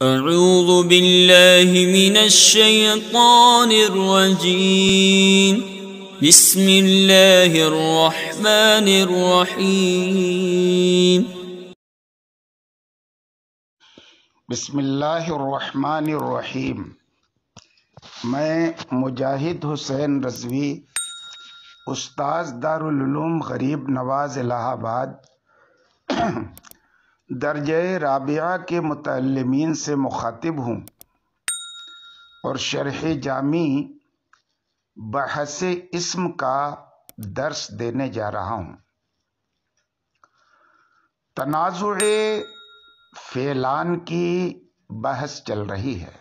اعوذ باللہ من الشیطان الرجیم بسم اللہ الرحمن الرحیم بسم اللہ الرحمن الرحیم۔ میں مجاہد حسین رضوی، استاذ دارالعلوم غریب نواز الہ آباد، درجہ رابعہ کے متعلمین سے مخاطب ہوں اور شرح جامی بحث اسم کا درس دینے جا رہا ہوں۔ تنازع فعلان کی بحث چل رہی ہے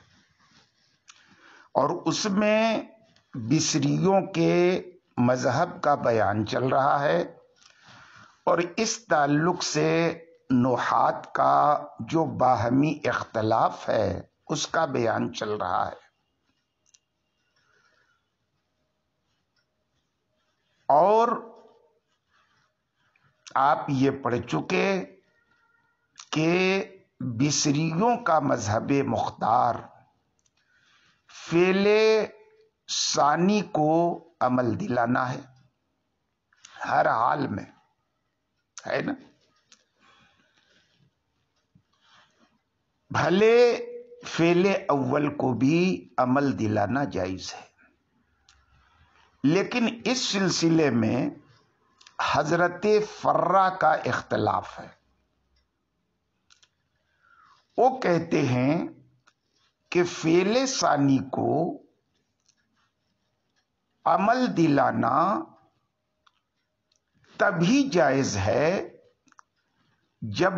اور اس میں بصریوں کے مذہب کا بیان چل رہا ہے اور اس تعلق سے نحات کا جو باہمی اختلاف ہے اس کا بیان چل رہا ہے، اور آپ یہ پڑھ چکے کہ بصریوں کا مذہب مختار فعل ثانی کو عمل دلانا ہے ہر حال میں، ہے نا؟ بھلے فعل اول کو بھی عمل دلانا جائز ہے، لیکن اس سلسلے میں حضرت فرا کا اختلاف ہے۔ وہ کہتے ہیں کہ فعل ثانی کو عمل دلانا تبھی جائز ہے جب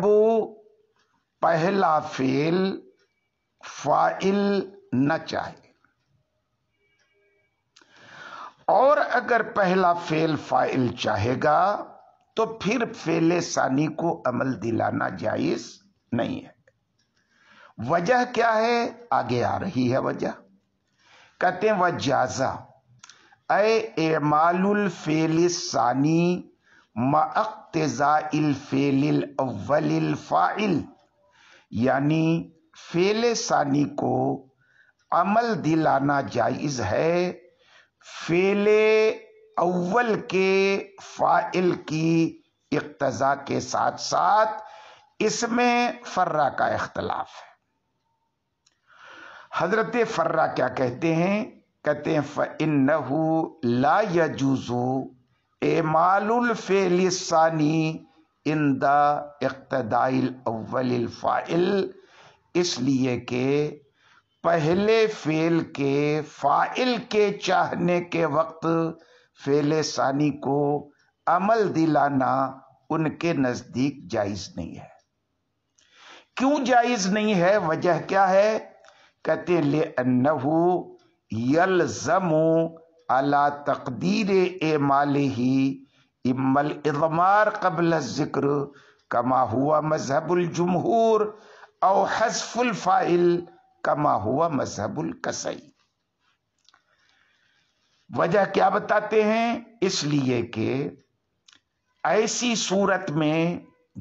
پہلا فعل فاعل نہ چاہے، اور اگر پہلا فعل فاعل چاہے گا تو پھر فعل ثانی کو عمل دلانا جائز نہیں ہے۔ وجہ کیا ہے؟ آگے آ رہی ہے وجہ۔ کہتے ہیں وجازہ اے اعمال الفعل الثانی مع اقتضاء الفعل الاول الفاعل، یعنی فعل ثانی کو عمل دلانا جائز ہے فعل اول کے فاعل کی اقتضاء کے ساتھ ساتھ۔ اس میں فرا کا اختلاف ہے۔ حضرت فرا کیا کہتے ہیں؟ کہتے ہیں فَإِنَّهُ لَا يَجُوزُ اعمال الفعل الثانی عند اقتضاء الاول الفاعل، اس لیے کہ پہلے فعل کے فاعل کے چاہنے کے وقت فعل ثانی کو عمل دلانا ان کے نزدیک جائز نہیں ہے۔ کیوں جائز نہیں ہے؟ وجہ کیا ہے؟ کہتے ہیں لِأَنَّهُ يَلْزَمُ عَلَى تَقْدِيرِ اعمالِهِ اِمَّا الْإِضْمَارِ قبل الذکر كما هو مذهب الجمہور او حذف الفاعل كما هو مذهب الکسائی۔ وجہ کیا بتاتے ہیں؟ اس لیے کہ ایسی صورت میں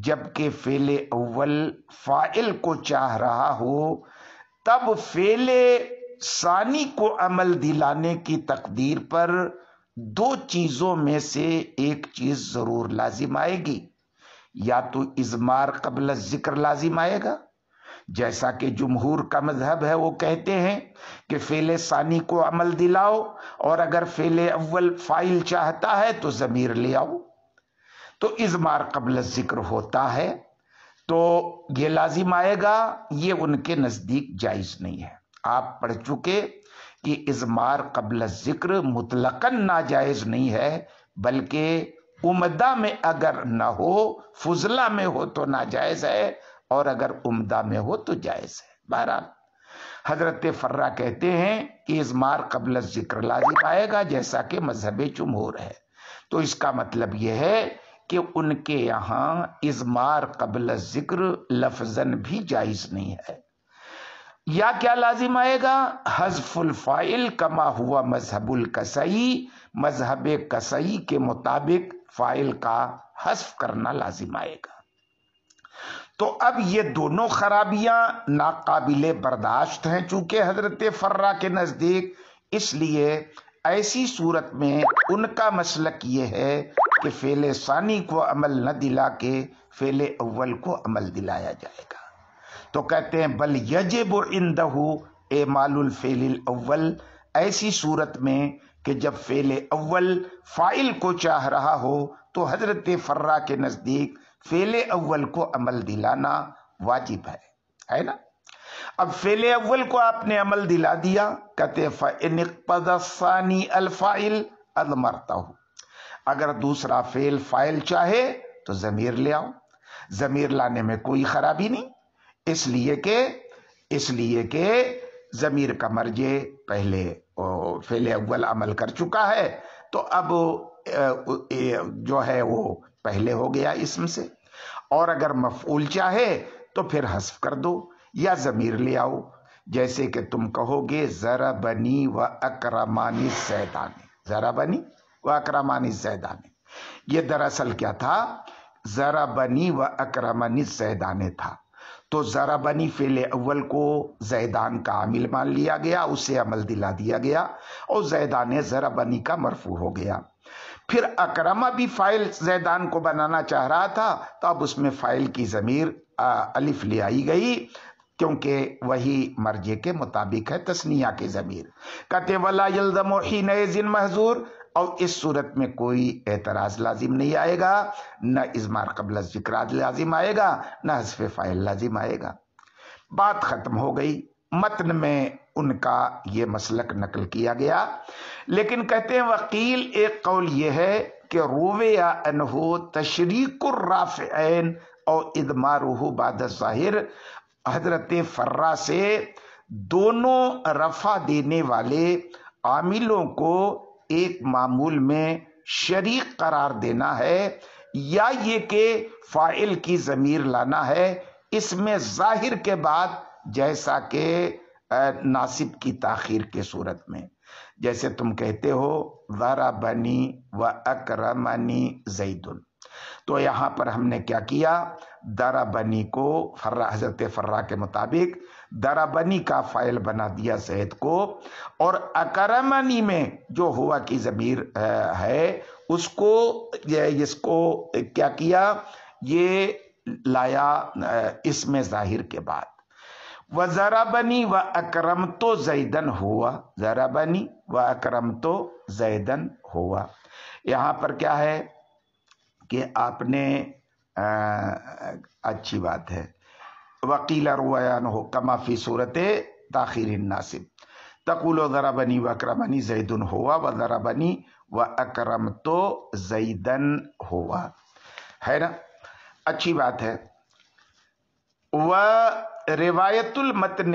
جبکہ فعل اول فاعل کو چاہ رہا ہو تب فعل ثانی کو عمل دلانے کی تقدیر پر دو چیزوں میں سے ایک چیز ضرور لازم آئے گی، یا تو اضمار قبل الذکر لازم آئے گا، جیسا کہ جمہور کا مذہب ہے، وہ کہتے ہیں کہ فعل ثانی کو عمل دلاؤ اور اگر فعل اول فاعل چاہتا ہے تو ضمیر لے آؤ، تو اضمار قبل الذکر ہوتا ہے تو یہ لازم آئے گا۔ یہ ان کے نزدیک جائز نہیں ہے۔ آپ پڑھ چکے کہ اضمار قبل الذکر مطلقاً ناجائز نہیں ہے، بلکہ عمدہ میں اگر نہ ہو، فضلہ میں ہو تو ناجائز ہے، اور اگر عمدہ میں ہو تو جائز ہے۔ بہرحال حضرت فرا کہتے ہیں کہ اضمار قبل الذکر لازم آئے گا جیسا کہ مذہب جمہور ہے، تو اس کا مطلب یہ ہے کہ ان کے یہاں اضمار قبل الذکر لفظاً بھی جائز نہیں ہے۔ یا کیا لازم آئے گا؟ حذف الفاعل کما ہوا مذہب الکسائی، مذہب کسائی کے مطابق فاعل کا حذف کرنا لازم آئے گا۔ تو اب یہ دونوں خرابیاں ناقابل برداشت ہیں چونکہ حضرت فرا کے نزدیک، اس لیے ایسی صورت میں ان کا مسلک یہ ہے کہ فعل ثانی کو عمل نہ دلا کے فعل اول کو عمل دلایا جائے گا۔ تو کہتے ہیں بل یجب عندہ اعمال الفعل الاول، ایسی صورت میں کہ جب فعل اول فاعل کو چاہ رہا ہو تو حضرت فرا کے نزدیک فعل اول کو عمل دلانا واجب ہے نا۔ اب فعل اول کو آپ نے عمل دلا دیا، کہتے ہیں فَإِنِ اقْتَضَى الثَّانِي الْفَاعِلَ أَضْمَرْتَهُ، اگر دوسرا فعل فاعل چاہے تو ضمیر لے آؤ، ضمیر لانے میں کوئی خرابی نہیں، اس لیے کہ ضمیر کا مرجع پہلے فعل اول عمل کر چکا ہے، تو اب جو ہے وہ پہلے ہو گیا اسم سے، اور اگر مفعول چاہے تو پھر حذف کر دو یا ضمیر لے آؤ، جیسے کہ تم کہو گے ضربنی و اکرمانی الزیدان، ضربنی و اکرمانی الزیدان، یہ دراصل کیا تھا؟ ضربنی و اکرمانی الزیدان تھا، تو ضربنی فعل اول کو زیدان کا عامل مان لیا گیا، اسے عمل دلا دیا گیا، اور زیدان ضربنی کا مرفوع ہو گیا۔ پھر اکرمہ بھی فاعل زیدان کو بنانا چاہ رہا تھا، تو اب اس میں فاعل کی ضمیر الف لے آئی گئی، کیونکہ وہی مرجع کے مطابق ہے تثنیہ کی ضمیر۔ کہتے ولا یلزم حینئذ محظور، اور اس صورت میں کوئی اعتراض لازم نہیں آئے گا، نہ اضمار قبل الذکر لازم آئے گا، نہ حذف فاعل لازم آئے گا۔ بات ختم ہو گئی، متن میں ان کا یہ مسلک نقل کیا گیا، لیکن کہتے ہیں وقیل ایک قول یہ ہے کہ رویا انہو تشریک الرافعین اور ادمارہ بعد الظاہر، حضرت فرا سے دونوں رفع دینے والے عاملوں کو ایک معمول میں شریک قرار دینا ہے، یا یہ کہ فاعل کی ضمیر لانا ہے اس میں ظاہر کے بعد، جیسا کہ ناصب کی تاخیر کے صورت میں، جیسے تم کہتے ہو ضربنی و اکرمنی زید، تو یہاں پر ہم نے کیا کیا؟ ضربنی کو حضرت فرا کے مطابق ضربنی کا فاعل بنا دیا زید کو، اور اکرمنی میں جو ہوا کی ضمیر ہے اس کو کیا کیا؟ یہ لایا اس میں ظاہر کے بعد۔ وَضَرَبَنِي وَأَكْرَمْتُ زَيْدًا ہوا، ضربنی وَأَكْرَمْتُ زَيْدًا ہوا۔ یہاں پر کیا ہے کہ آپ نے اچھی بات ہے، وقیل رویانہ کما فی صورت تاخیر الناصب، تقول ضربنی واکرمنی زید ہوا وضربنی واکرمت زیدن ہوا، ہے نا؟ اچھی بات ہے۔ و روایت المتن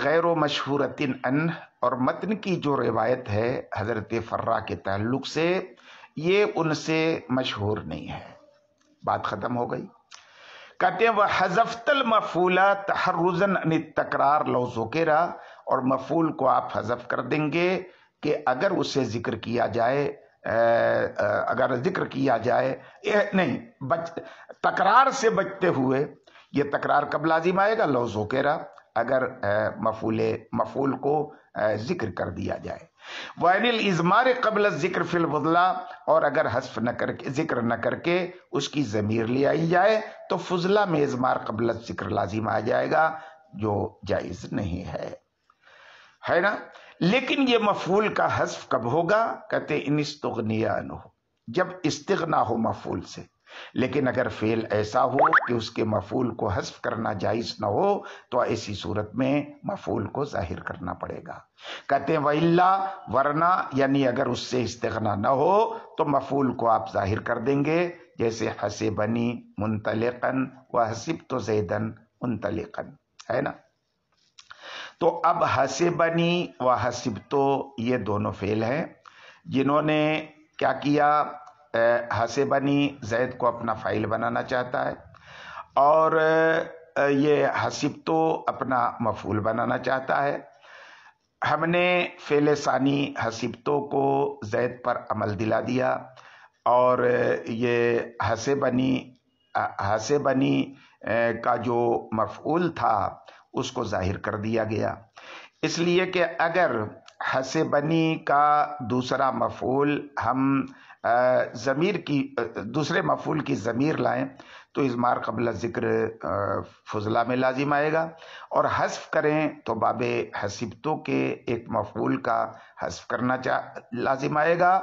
غیر مشہورۃ عنہ، اور متن کی جو روایت ہے حضرت فرا کے تعلق سے یہ ان سے مشہور نہیں ہے۔ بات ختم ہو گئی۔ کہتے ہیں وحذفت المفعول تحرزا عن التکرار لو ذکر، اور مفعول کو آپ حذف کر دیں گے کہ اگر اسے ذکر کیا جائے، نہیں تکرار سے بچتے ہوئے، یہ تکرار کب لازم آئے گا؟ لو ذکر، اگر مفعول کو ذکر کر دیا جائے۔ وَإِنِ الْإِضْمَارِ قَبْلَ الذِّكْرِ فِي الْفُضْلَى، اور اگر حذف نہ کر کے، ذکر نہ کر کے اس کی ضمیر لے آئی جائے تو فضلہ میں اضمار قبل الذکر لازم آ جائے گا، جو جائز نہیں ہے نا؟ لیکن یہ مفعول کا حذف کب ہوگا؟ کہتے ان استغنی عنہ، جب استغنا ہو مفعول سے۔ لیکن اگر فعل ایسا ہو کہ اس کے مفعول کو حذف کرنا جائز نہ ہو تو ایسی صورت میں مفعول کو ظاہر کرنا پڑے گا۔ کہتے ہیں وَإِلَّا، ورنہ، یعنی اگر اس سے استغنا نہ ہو تو مفعول کو آپ ظاہر کر دیں گے، جیسے حسبنی منطلقاً وحسبت زیداً منطلقاً، ہے نا؟ تو اب حسبنی و حسبت یہ دونوں فعل ہیں، جنہوں نے کیا کیا؟ حسبنی زید کو اپنا فاعل بنانا چاہتا ہے، اور یہ حسبت اپنا مفعول بنانا چاہتا ہے۔ ہم نے فعل ثانی حسبت کو زید پر عمل دلا دیا، اور یہ حسبنی کا جو مفعول تھا اس کو ظاہر کر دیا گیا، اس لیے کہ اگر حسبنی کا دوسرا مفعول ہم ضمیر کی دوسرے مفعول کی ضمیر لائیں تو اضمار قبل ذکر فضلہ میں لازم آئے گا، اور حذف کریں تو باب حسبتو کے ایک مفعول کا حذف کرنا لازم آئے گا،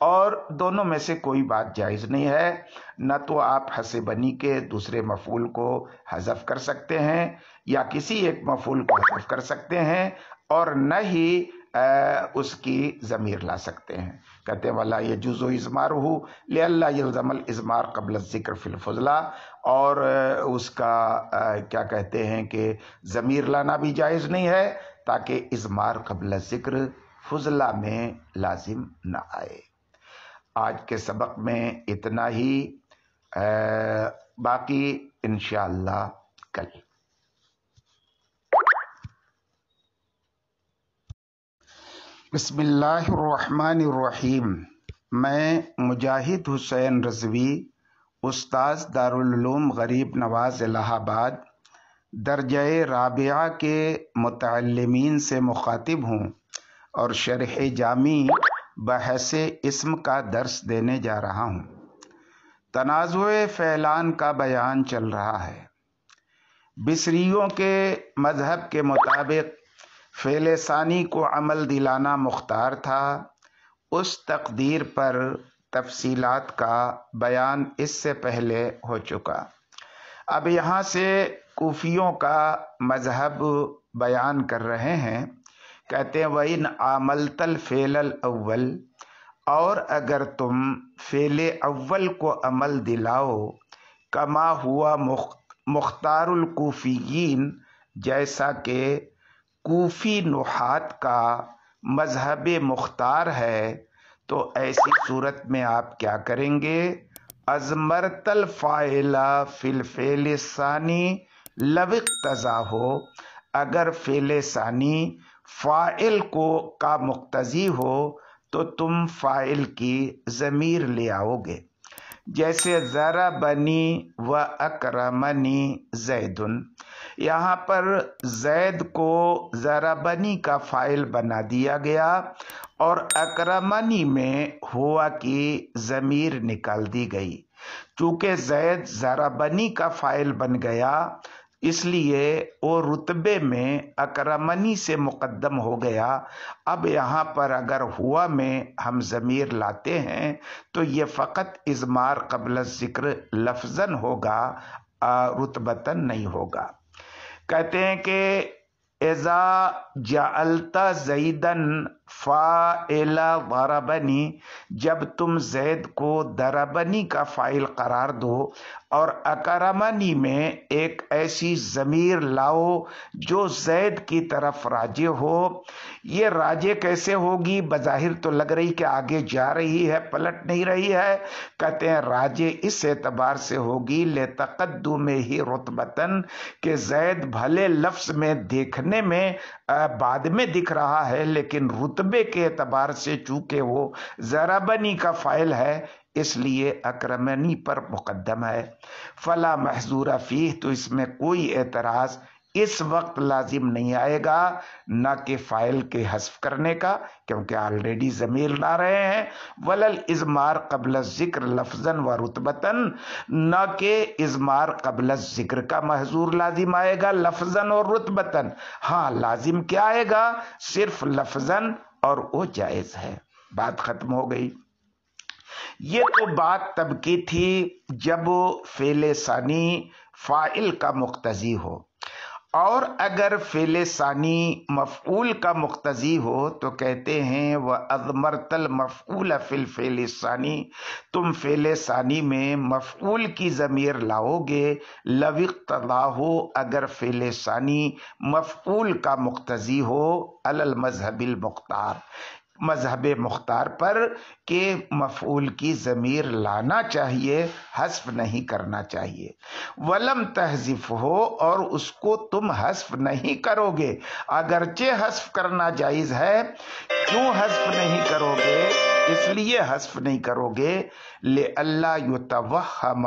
اور دونوں میں سے کوئی بات جائز نہیں ہے۔ نہ تو آپ حسبنی کے دوسرے مفعول کو حذف کر سکتے ہیں یا کسی ایک مفعول کو حذف کر سکتے ہیں، اور نہ ہی اس کی ضمیر لا سکتے ہیں۔ کہتے ہیں وَلَا يَجُوزُ إِضْمَارُهُ لِأَلَّا يَلْزَمَ الْإِضْمَارُ قَبْلَ الذِّكْرِ فِي الْفُضْلَى، اور اس کا کیا کہتے ہیں کہ ضمیر لانا بھی جائز نہیں ہے تاکہ اضمار قبل ذکر فضلہ میں لازم نہ آئے۔ آج کے سبق میں اتنا ہی، باقی انشاءاللہ کل۔ بسم اللہ الرحمن الرحیم۔ میں مجاہد حسین رضوی، استاذ دارالعلوم غریب نواز الہ آباد، درجہ رابعہ کے متعلمین سے مخاطب ہوں اور شرح جامی بحث اسم کا درس دینے جا رہا ہوں۔ تنازع فعلان کا بیان چل رہا ہے۔ بصریوں کے مذہب کے مطابق فعل ثانی کو عمل دلانا مختار تھا۔ اس تقدیر پر تفصیلات کا بیان اس سے پہلے ہو چکا۔ اب یہاں سے کوفیوں کا مذہب بیان کر رہے ہیں۔ کہتے ہیں وَإِنْ عَامَلْتَ الْفِعْلَ الْأَوَّلَ، اور اگر تم فعل اول کو عمل دلاؤ، کما ہوا مختار الکوفیین، جیسا کہ کوفی نحات کا مذہب مختار ہے، تو ایسی صورت میں آپ کیا کریں گے؟ اضمرت الفاعل فی الفعل الثانی لو اقتضاہ، اگر فعل ثانی فاعل کا مقتضی ہو تو تم فاعل کی ضمیر لے آؤ گے، جیسے ضربنی و اکرمنی زید۔ یہاں پر زید کو ضربنی کا فاعل بنا دیا گیا اور اکرمنی میں ہوا کی ضمیر نکال دی گئی۔ چونکہ زید ضربنی کا فاعل بن گیا، اس لیے وہ رتبے میں اکرمنی سے مقدم ہو گیا۔ اب یہاں پر اگر ہوا میں ہم ضمیر لاتے ہیں تو یہ فقط اضمار قبل ذکر لفظاً ہوگا، رتبتاً نہیں ہوگا۔ کہتے ہیں کہ اذا جعلت زیدن فاعل ضربنی، جب تم زید کو ضربنی کا فاعل قرار دو اور اکرمنی میں ایک ایسی ضمیر لاؤ جو زید کی طرف راجع ہو۔ یہ راجع کیسے ہوگی؟ بظاہر تو لگ رہی کہ آگے جا رہی ہے، پلٹ نہیں رہی ہے۔ کہتے ہیں راجع اس اعتبار سے ہوگی لتقدمہ رتبتاً، کہ زید بھلے لفظ میں دیکھنے میں بعد میں دکھ رہا ہے، لیکن رتبے کے اعتبار سے چونکہ وہ ضربنی کا فاعل ہے اس لیے اکرمنی پر مقدم ہے۔ فلا محظور فیہ، تو اس میں کوئی اعتراض اس وقت لازم نہیں آئے گا، نہ کہ فاعل کے حذف کرنے کا، کیونکہ آلریڈی ضمیر لا رہے ہیں۔ ولل اضمار قبل الذکر لفظاً و رتبتاً، نہ کہ اضمار قبل الذکر کا محظور لازم آئے گا لفظاً اور رتبتاً۔ ہاں لازم کیا آئے گا؟ صرف لفظاً، اور وہ جائز ہے۔ بات ختم ہو گئی۔ یہ تو بات تب کی تھی جب فعل ثانی فاعل کا مقتضی ہو، اور اگر فعل ثانی مفعول کا مقتضی ہو تو کہتے ہیں وَأَضْمَرْتَ الْمَفْعُولَ فِي الْفِعْلِ الثَّانِي، تم فعل ثانی میں مفعول کی ضمیر لاؤ گے، لو اقتضاہ، اگر فعل ثانی مفعول کا مقتضی ہو، علی المذہب المختار، مذہب مختار پر، کہ مفعول کی ضمیر لانا چاہیے، حذف نہیں کرنا چاہیے۔ ولم تحذف ہو، اور اس کو تم حذف نہیں کرو گے، اگرچہ حذف کرنا جائز ہے۔ کیوں حذف نہیں کرو گے؟ اس لیے حذف نہیں کرو گے لئلا یتوہم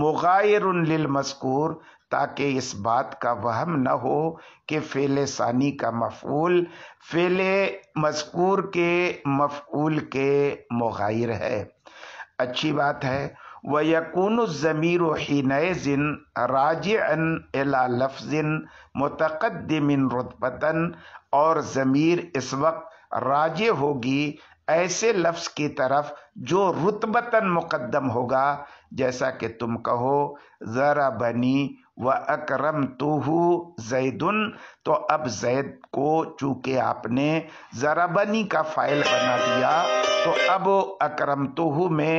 مغایر للمذکور، تاکہ اس بات کا وہم نہ ہو کہ فعل ثانی کا مفعول فعل مذکور کے مفعول کے مغایر ہے۔ اچھی بات ہے۔ وَيَكُونُ الضَّمِيرُ حِينَئِذٍ رَاجِعًا إِلَى لَفْظٍ مُتَقَدِّمٍ رُتْبَةً، اور ضمیر اس وقت راجع ہوگی ایسے لفظ کی طرف جو رتبتاً مقدم ہوگا، جیسا کہ تم کہو ضربنی وَأَكْرَمْتُهُ زَيْدٌ، تو اب زید کو چونکہ آپ نے ضربنی کا فاعل بنا دیا تو اب اکرمتہ میں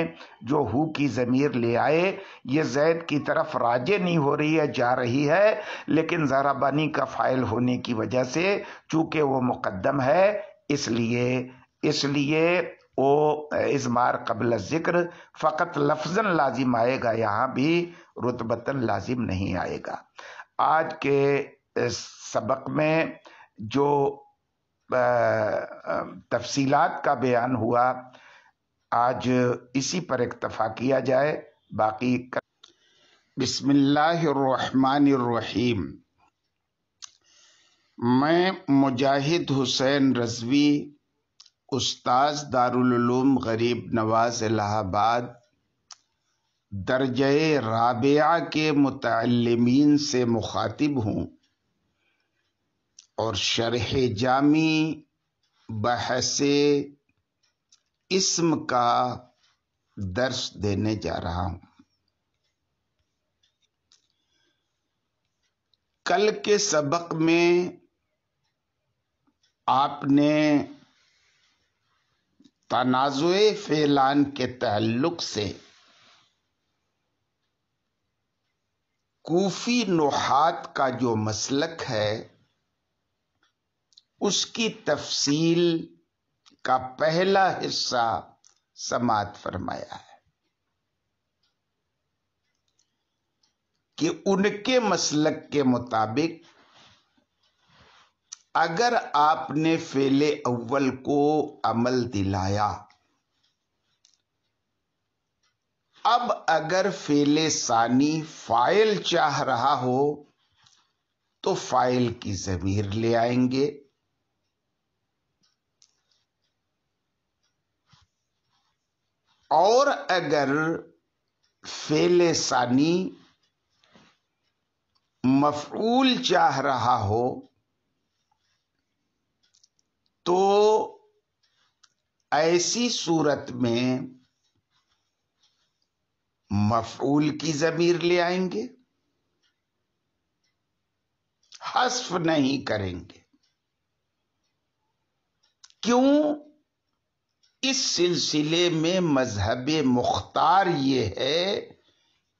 جو ہو کی ضمیر لے آئے، یہ زید کی طرف راجع نہیں ہو رہی ہے، جا رہی ہے، لیکن ضربنی کا فاعل ہونے کی وجہ سے چونکہ وہ مقدم ہے، اس لیے وہ اضمار قبل الذکر فقط لفظاً لازم آئے گا، یہاں بھی رتبتاً لازم نہیں آئے گا۔ آج کے سبق میں جو تفصیلات کا بیان ہوا، آج اسی پر اکتفا کیا جائے، باقی بسم اللہ الرحمن الرحیم۔ میں مجاہد حسین رضوی، استاذ دارالعلوم غریب نواز الہ آباد، درجہ رابعہ کے متعلمین سے مخاطب ہوں اور شرح جامی بحث اسم کا درس دینے جا رہا ہوں۔ کل کے سبق میں آپ نے تنازع فعلان کے تعلق سے کوفی نحات کا جو مسلک ہے اس کی تفصیل کا پہلا حصہ سماعت فرمایا ہے کہ ان کے مسلک کے مطابق اگر آپ نے فعل اول کو عمل دلایا، اب اگر فعل ثانی فاعل چاہ رہا ہو تو فاعل کی ضمیر لے آئیں گے، اور اگر فعل ثانی مفعول چاہ رہا ہو تو ایسی صورت میں مفعول کی ضمیر لے آئیں گے، حذف نہیں کریں گے۔ کیوں؟ اس سلسلے میں مذہب مختار یہ ہے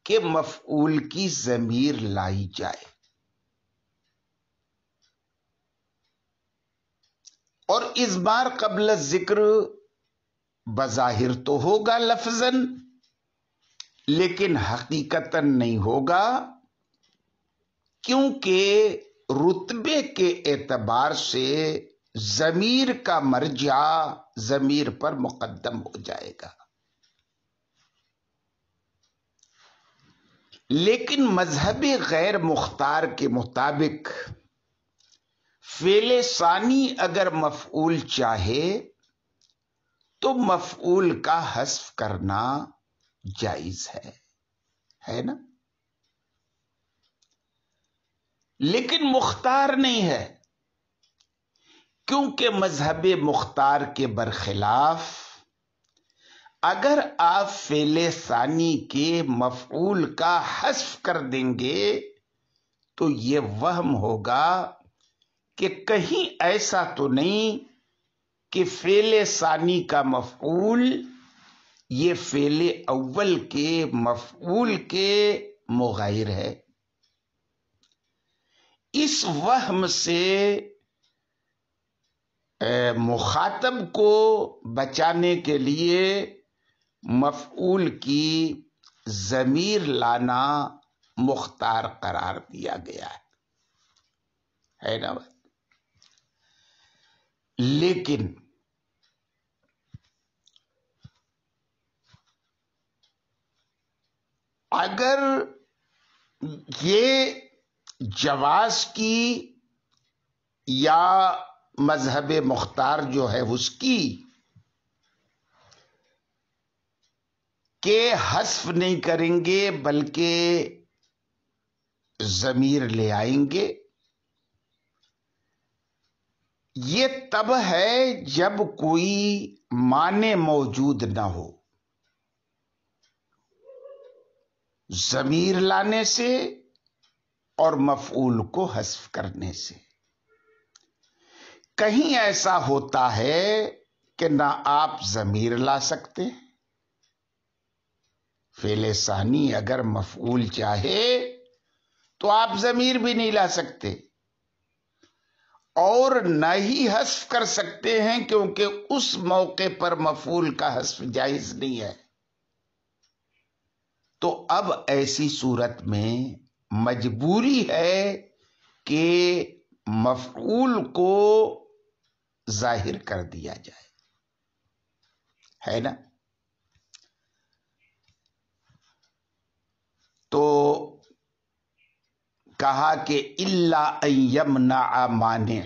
کہ مفعول کی ضمیر لائی جائے، اور اضمار قبل الذکر بظاہر تو ہوگا لفظاً، لیکن حقیقتاً نہیں ہوگا، کیونکہ رتبے کے اعتبار سے ضمیر کا مرجع ضمیر پر مقدم ہو جائے گا۔ لیکن مذہب غیر مختار کے مطابق فعل ثانی اگر مفعول چاہے تو مفعول کا حذف کرنا جائز ہے نا، لیکن مختار نہیں ہے، کیونکہ مذہب مختار کے برخلاف اگر آپ فعل ثانی کے مفعول کا حذف کر دیں گے تو یہ وہم ہوگا کہ کہیں ایسا تو نہیں کہ فعل ثانی کا مفعول یہ فعل اول کے مفعول کے مغایر ہے۔ اس وہم سے مخاطب کو بچانے کے لیے مفعول کی ضمیر لانا مختار قرار دیا گیا ہے نا۔ لیکن اگر یہ جواز کی یا مذہب مختار جو ہے اس کی کہ حذف نہیں کریں گے بلکہ ضمیر لے آئیں گے، یہ تب ہے جب کوئی معنی موجود نہ ہو، ضمیر لانے سے اور مفعول کو حذف کرنے سے۔ کہیں ایسا ہوتا ہے کہ نہ آپ ضمیر لا سکتے، فعل ثانی اگر مفعول چاہے تو آپ ضمیر بھی نہیں لا سکتے، اور نہ ہی حذف کر سکتے ہیں کیونکہ اس موقع پر مفعول کا حذف جائز نہیں ہے۔ تو اب ایسی صورت میں مجبوری ہے کہ مفعول کو ظاہر کر دیا جائے، ہے نا؟ تو کہا کہ الا ان یمنع مانع،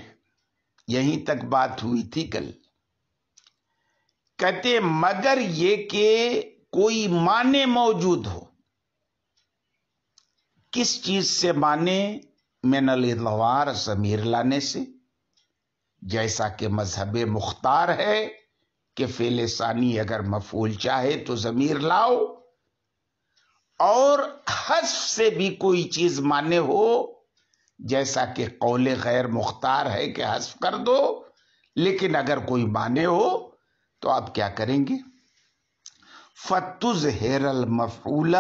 یہیں تک بات ہوئی تھی کل۔ کہتے مگر یہ کہ کوئی معنی موجود ہو۔ کس چیز سے معنی؟ من الاضمار، ضمیر لانے سے، جیسا کہ مذہب مختار ہے کہ فعل ثانی اگر مفعول چاہے تو ضمیر لاؤ، اور حذف سے بھی کوئی چیز معنی ہو، جیسا کہ قول غیر مختار ہے کہ حذف کر دو، لیکن اگر کوئی معنی ہو تو آپ کیا کریں گے؟ فَتُظْهِرَ الْمَفْعُولَ،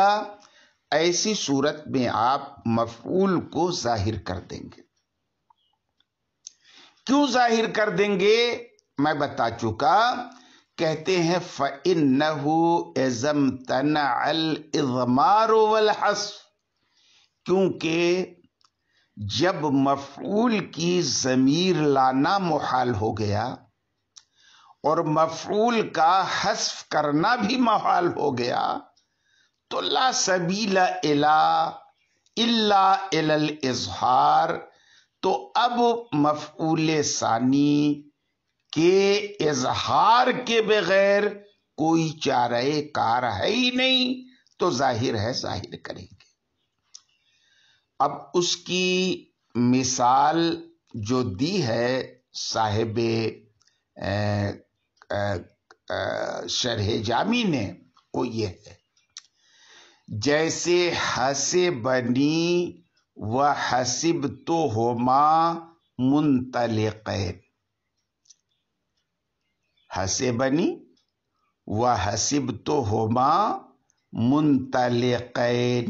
ایسی صورت میں آپ مفعول کو ظاہر کر دیں گے۔ کیوں ظاہر کر دیں گے؟ میں بتا چکا، کہتے ہیں فَإِنَّهُ إِذَا امْتَنَعَ الْإِضْمَارُ وَالْحَذْفُ، کیونکہ جب مفعول کی ضمیر لانا محال ہو گیا اور مفعول کا حذف کرنا بھی محال ہو گیا، تو لا سبیل الا الی الاظہار، تو اب مفعول ثانی کے اظہار کے بغیر کوئی چارہ کار ہے ہی نہیں، تو ظاہر ہے ظاہر کریں گے۔ اب اس کی مثال جو دی ہے صاحب شرح جامی نے، وہ یہ ہے، جیسے حسبنی و حسبتہما منطلقین، حسبنی و حسبتہما منطلقین،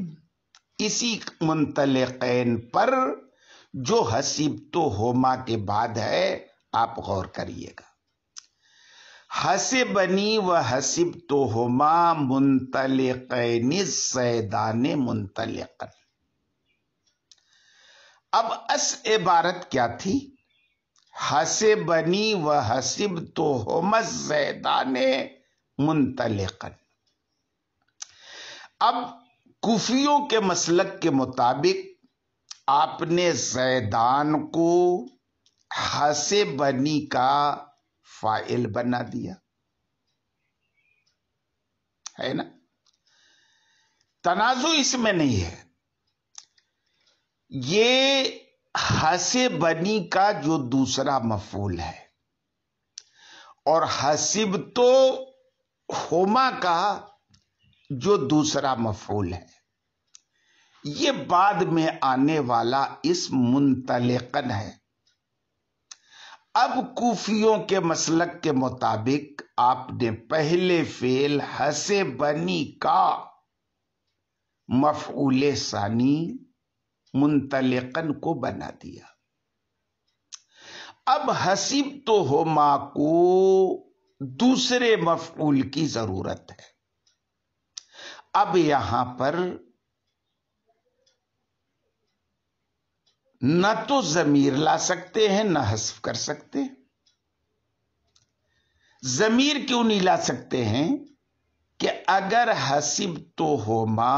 اسی منطلقین پر جو حسبتہما کے بعد ہے آپ غور کریے گا۔ حسبنی و حسبتہما منطلقین الزیدان منطلقا، اب اس عبارت کیا تھی؟ حسبنی و حسبتہما الزیدان منطلقا۔ اب کوفیوں کے مسلک کے مطابق آپ نے زیدان کو حسبنی کا فاعل بنا دیا، ہے نا؟ تنازع اس میں نہیں ہے۔ یہ حسبنی کا جو دوسرا مفعول ہے اور حسبتہما کا جو دوسرا مفعول ہے، یہ بعد میں آنے والا اسم منطلقن ہے۔ اب کوفیوں کے مسلک کے مطابق آپ نے پہلے فعل حسبنی کا مفعول ثانی منطلقن کو بنا دیا۔ اب حسبتہما کو دوسرے مفعول کی ضرورت ہے۔ اب یہاں پر نہ تو ضمیر لا سکتے ہیں نہ حذف کر سکتے۔ ضمیر کیوں نہیں لا سکتے ہیں؟ کہ اگر حسبتہما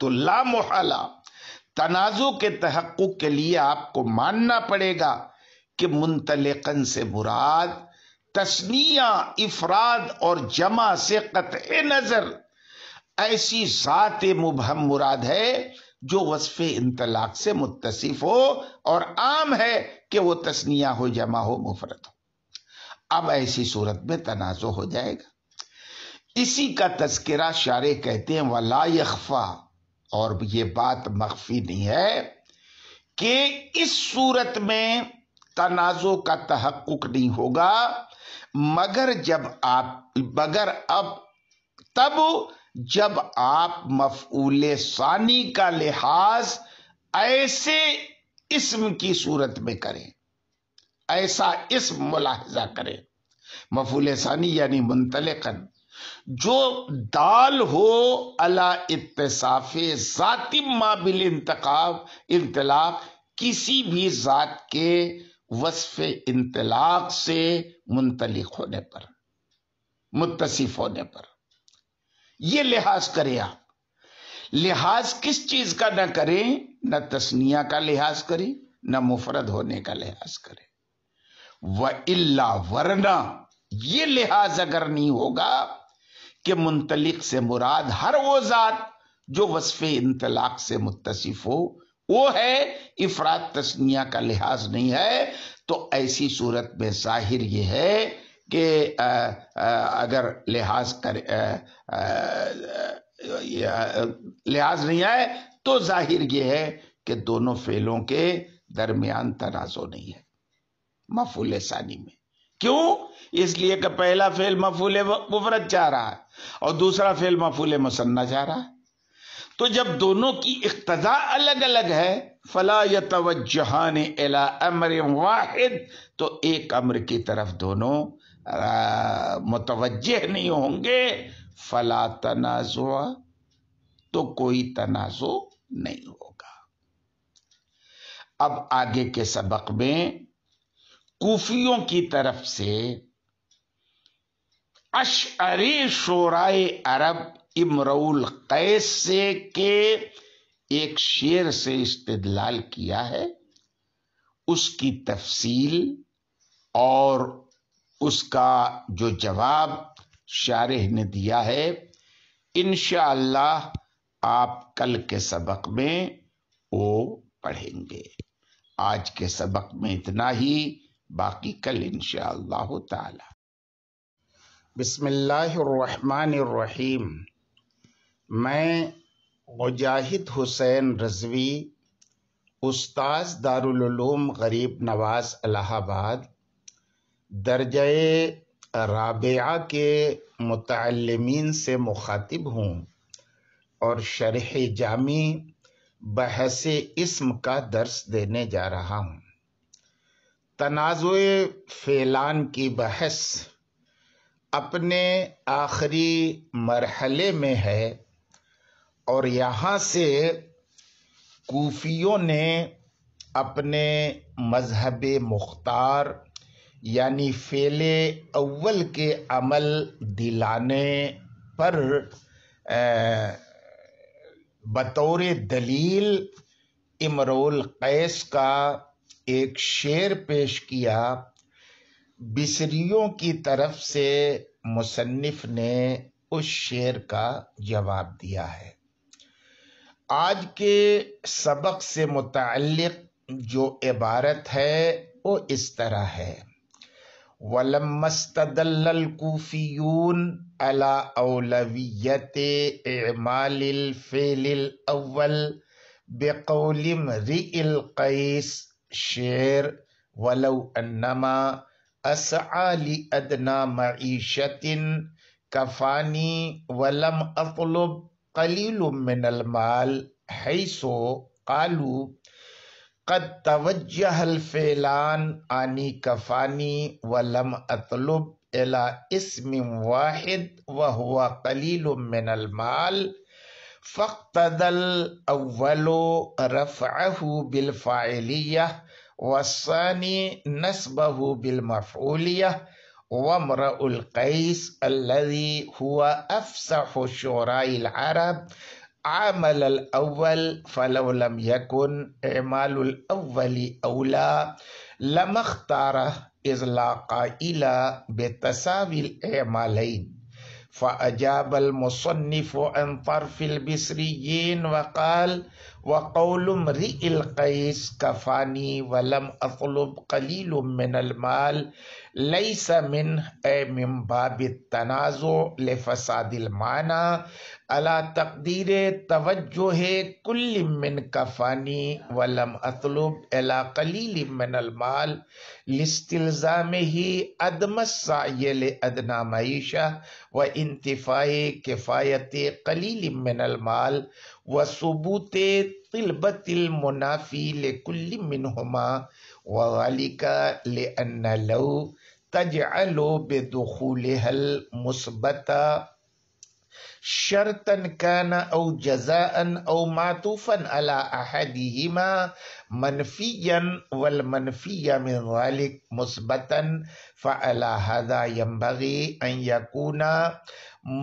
تو لا محالہ تنازع کے تحقق کے لیے آپ کو ماننا پڑے گا کہ منطلقاً سے مراد تثنیہ، افراد اور جمع سے قطع نظر ایسی ذات مبہم مراد ہے جو وصف انطلاق سے متصف ہو، اور عام ہے کہ وہ تثنیہ ہو، جمع ہو، مفرد ہو۔ اب ایسی صورت میں تنازع ہو جائے گا۔ اسی کا تذکرہ شارح کہتے ہیں وَلَا يَخْفَى، اور یہ بات مخفی نہیں ہے کہ اس صورت میں تنازع کا تحقق نہیں ہوگا مگر تب جب آپ مفعول ثانی کا لحاظ ایسے اسم کی صورت میں کریں، ایسا اسم ملاحظہ کریں، مفعول ثانی یعنی منطلقاً، جو دال ہو علی اتصاف ذات ما بالانطلاق، کسی بھی ذات کے وصف انطلاق سے منطلق ہونے پر، متصف ہونے پر، یہ لحاظ کریں آپ۔ لحاظ کس چیز کا نہ کریں؟ نہ تثنیہ کا لحاظ کریں، نہ مفرد ہونے کا لحاظ کریں۔ وَإِلَّا، ورنہ یہ لحاظ اگر نہیں ہوگا کہ منطلق سے مراد ہر وہ ذات جو وصف انطلاق سے متصف ہو وہ ہے، افراد تثنیہ کا لحاظ نہیں ہے، تو ایسی صورت میں ظاہر یہ ہے کہ اگر لحاظ نہیں ہے تو ظاہر یہ ہے کہ دونوں فعلوں کے درمیان تنازع نہیں ہے مفعول ثانی میں۔ کیوں؟ اس لیے کہ پہلا فعل مفعول مفرد چاہ رہا ہے اور دوسرا فعل مفعول مثنی چاہ رہا ہے، تو جب دونوں کی اقتضا الگ الگ ہے فلا یتوجہان الی امر واحد، تو ایک امر کی طرف دونوں متوجہ نہیں ہوں گے، فلا تنازع، تو کوئی تنازع نہیں ہوگا۔ اب آگے کے سبق میں کوفیوں کی طرف سے اشعری شعرائے عرب امرؤ القیس سے کے ایک شعر سے استدلال کیا ہے، اس کی تفصیل اور اس کا جو جواب شارح نے دیا ہے انشاءاللہ آپ کل کے سبق میں وہ پڑھیں گے۔ آج کے سبق میں اتنا ہی، باقی کل انشاءاللہ تعالی۔ بسم اللہ الرحمن الرحیم۔ میں مجاہد حسین رضوی، استاذ دارالعلوم غریب نواز الہ آباد، درجہ رابعہ کے متعلمین سے مخاطب ہوں اور شرح جامی بحث اسم کا درس دینے جا رہا ہوں۔ تنازع فعلان کی بحث اپنے آخری مرحلے میں ہے، اور یہاں سے کوفیوں نے اپنے مذہب مختار یعنی فعل اول کے عمل دلانے پر بطور دلیل امرؤ القیس کا ایک شعر پیش کیا۔ بصریوں کی طرف سے مصنف نے اس شعر کا جواب دیا ہے۔ آج کے سبق سے متعلق جو عبارت ہے وہ اس طرح ہے: وَلَمَّا اسْتَدَلَّ الْكُوفِيُّونَ عَلَىٰ أَوْلَوِيَّةِ إِعْمَالِ الْفِعْلِ الْأَوَّلِ بِقَوْلِ امْرِئِ الْقَیس، شعر وَلَوْ أَنَّمَا أَسْعَىٰ لِأَدْنَىٰ مَعِیشَةٍ كَفَانِي وَلَمْ أَطْلُبْ قَلِیلٌ مِّنَ الْمَالِ حَیْثُ قَالُوا قَدْ تَوَجَّهَ الْفِعْلَانِ عَنِی كَفَانِی وَلَمْ أَطْلُبْ إِلَىٰ اسْمٍ وَاحِدٍ وَهُوَ قَلِیلٌ مِّنَ الْمَالِ فَاقْتَضَى الْأَوَّلُ رَفْعَهُ بِالْفَاعِلِیَّةِ وَالثَّانِی نَصْبَهُ بِالْمَفْعُولِیَّةِ۔ وامرؤ القیس الذي هو افصح شعراء العرب عمل الاول فلو لم يكن اعمال الاول اولا لما اختاره اذ لا قائل بتساوي الاعمالين. فأجاب المصنف عن طرف البصريين وقال: وقول امرئ القيس كفاني ولم أطلب قليل من المال ليس منه أي من باب التنازع لفساد المعنى على تقدير توجه كل من كفاني ولم أطلب إلى قليل من المال لاستلزامه عدم السعي لأدنى معيشة وانتفاء كفاية قليل من المال وثبوت طلبة المنافي لكل منهما، وذلك لأن لو تجعل بدخولها المثبت شرطا كان أو جزاء أو معطوفا على أحدهما منفيا والمنفي من ذلك مثبتا، فعلى هذا ينبغي أن يكون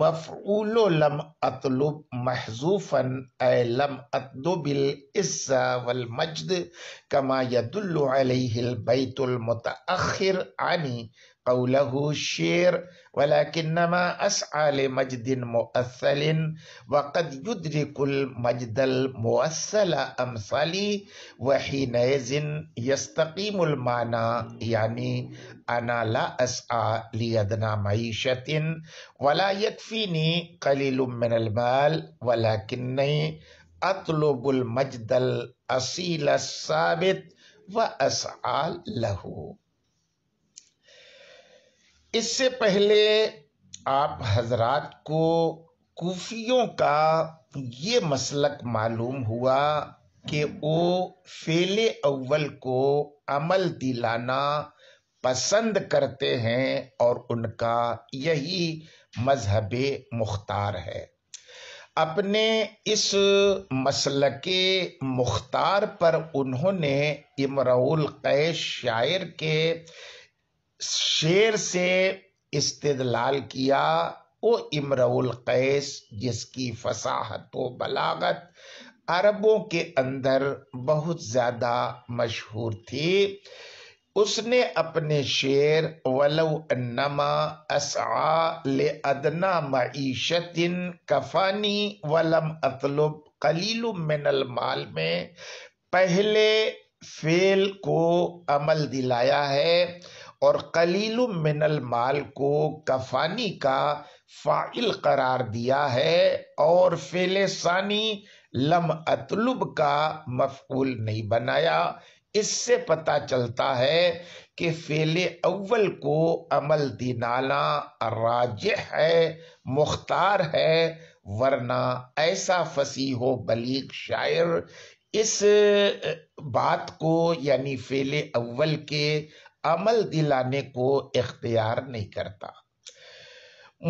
مفعول لم أطلب محذوفا أي لم أطلب العزة والمجد كما يدل عليه البيت المتأخر عن قوله الشعر: ولكنما أسعى لمجد مؤثل وقد يدرك المجد المؤثل أمثالي، وحينئذ يستقيم المعنى، يعني أنا لا أسعى لأدنى معيشة ولا يكفيني قليل من المال ولكني أطلب المجد الأصيل الثابت وأسعى له۔ اس سے پہلے آپ حضرات کو کوفیوں کا یہ مسلک معلوم ہوا کہ وہ فعل اول کو عمل دلانا پسند کرتے ہیں اور ان کا یہی مذہب مختار ہے۔ اپنے اس مسلک مختار پر انہوں نے امرؤ القیس شاعر کے شعر سے استدلال کیا۔ وہ امرؤ القیس جس کی فصاحت و بلاغت عربوں کے اندر بہت زیادہ مشہور تھی، اس نے اپنے شعر وَلَوْ أَنَّمَا أَسْعَى لِأَدْنَى مَعِيشَةٍ كَفَانِي وَلَمْ أَطْلُبْ قَلِيلٌ مِّنَ الْمَالِ میں پہلے فعل کو عمل دلایا ہے اور قلیل من المال کو کفانی کا فاعل قرار دیا ہے، اور فعل ثانی لم اطلب کا مفعول نہیں بنایا۔ اس سے پتہ چلتا ہے کہ فعل اول کو عمل دلانا راجح ہے، مختار ہے، ورنہ ایسا فصیح و بلیغ شاعر اس بات کو یعنی فعل اول کے عمل دلانے کو اختیار نہیں کرتا۔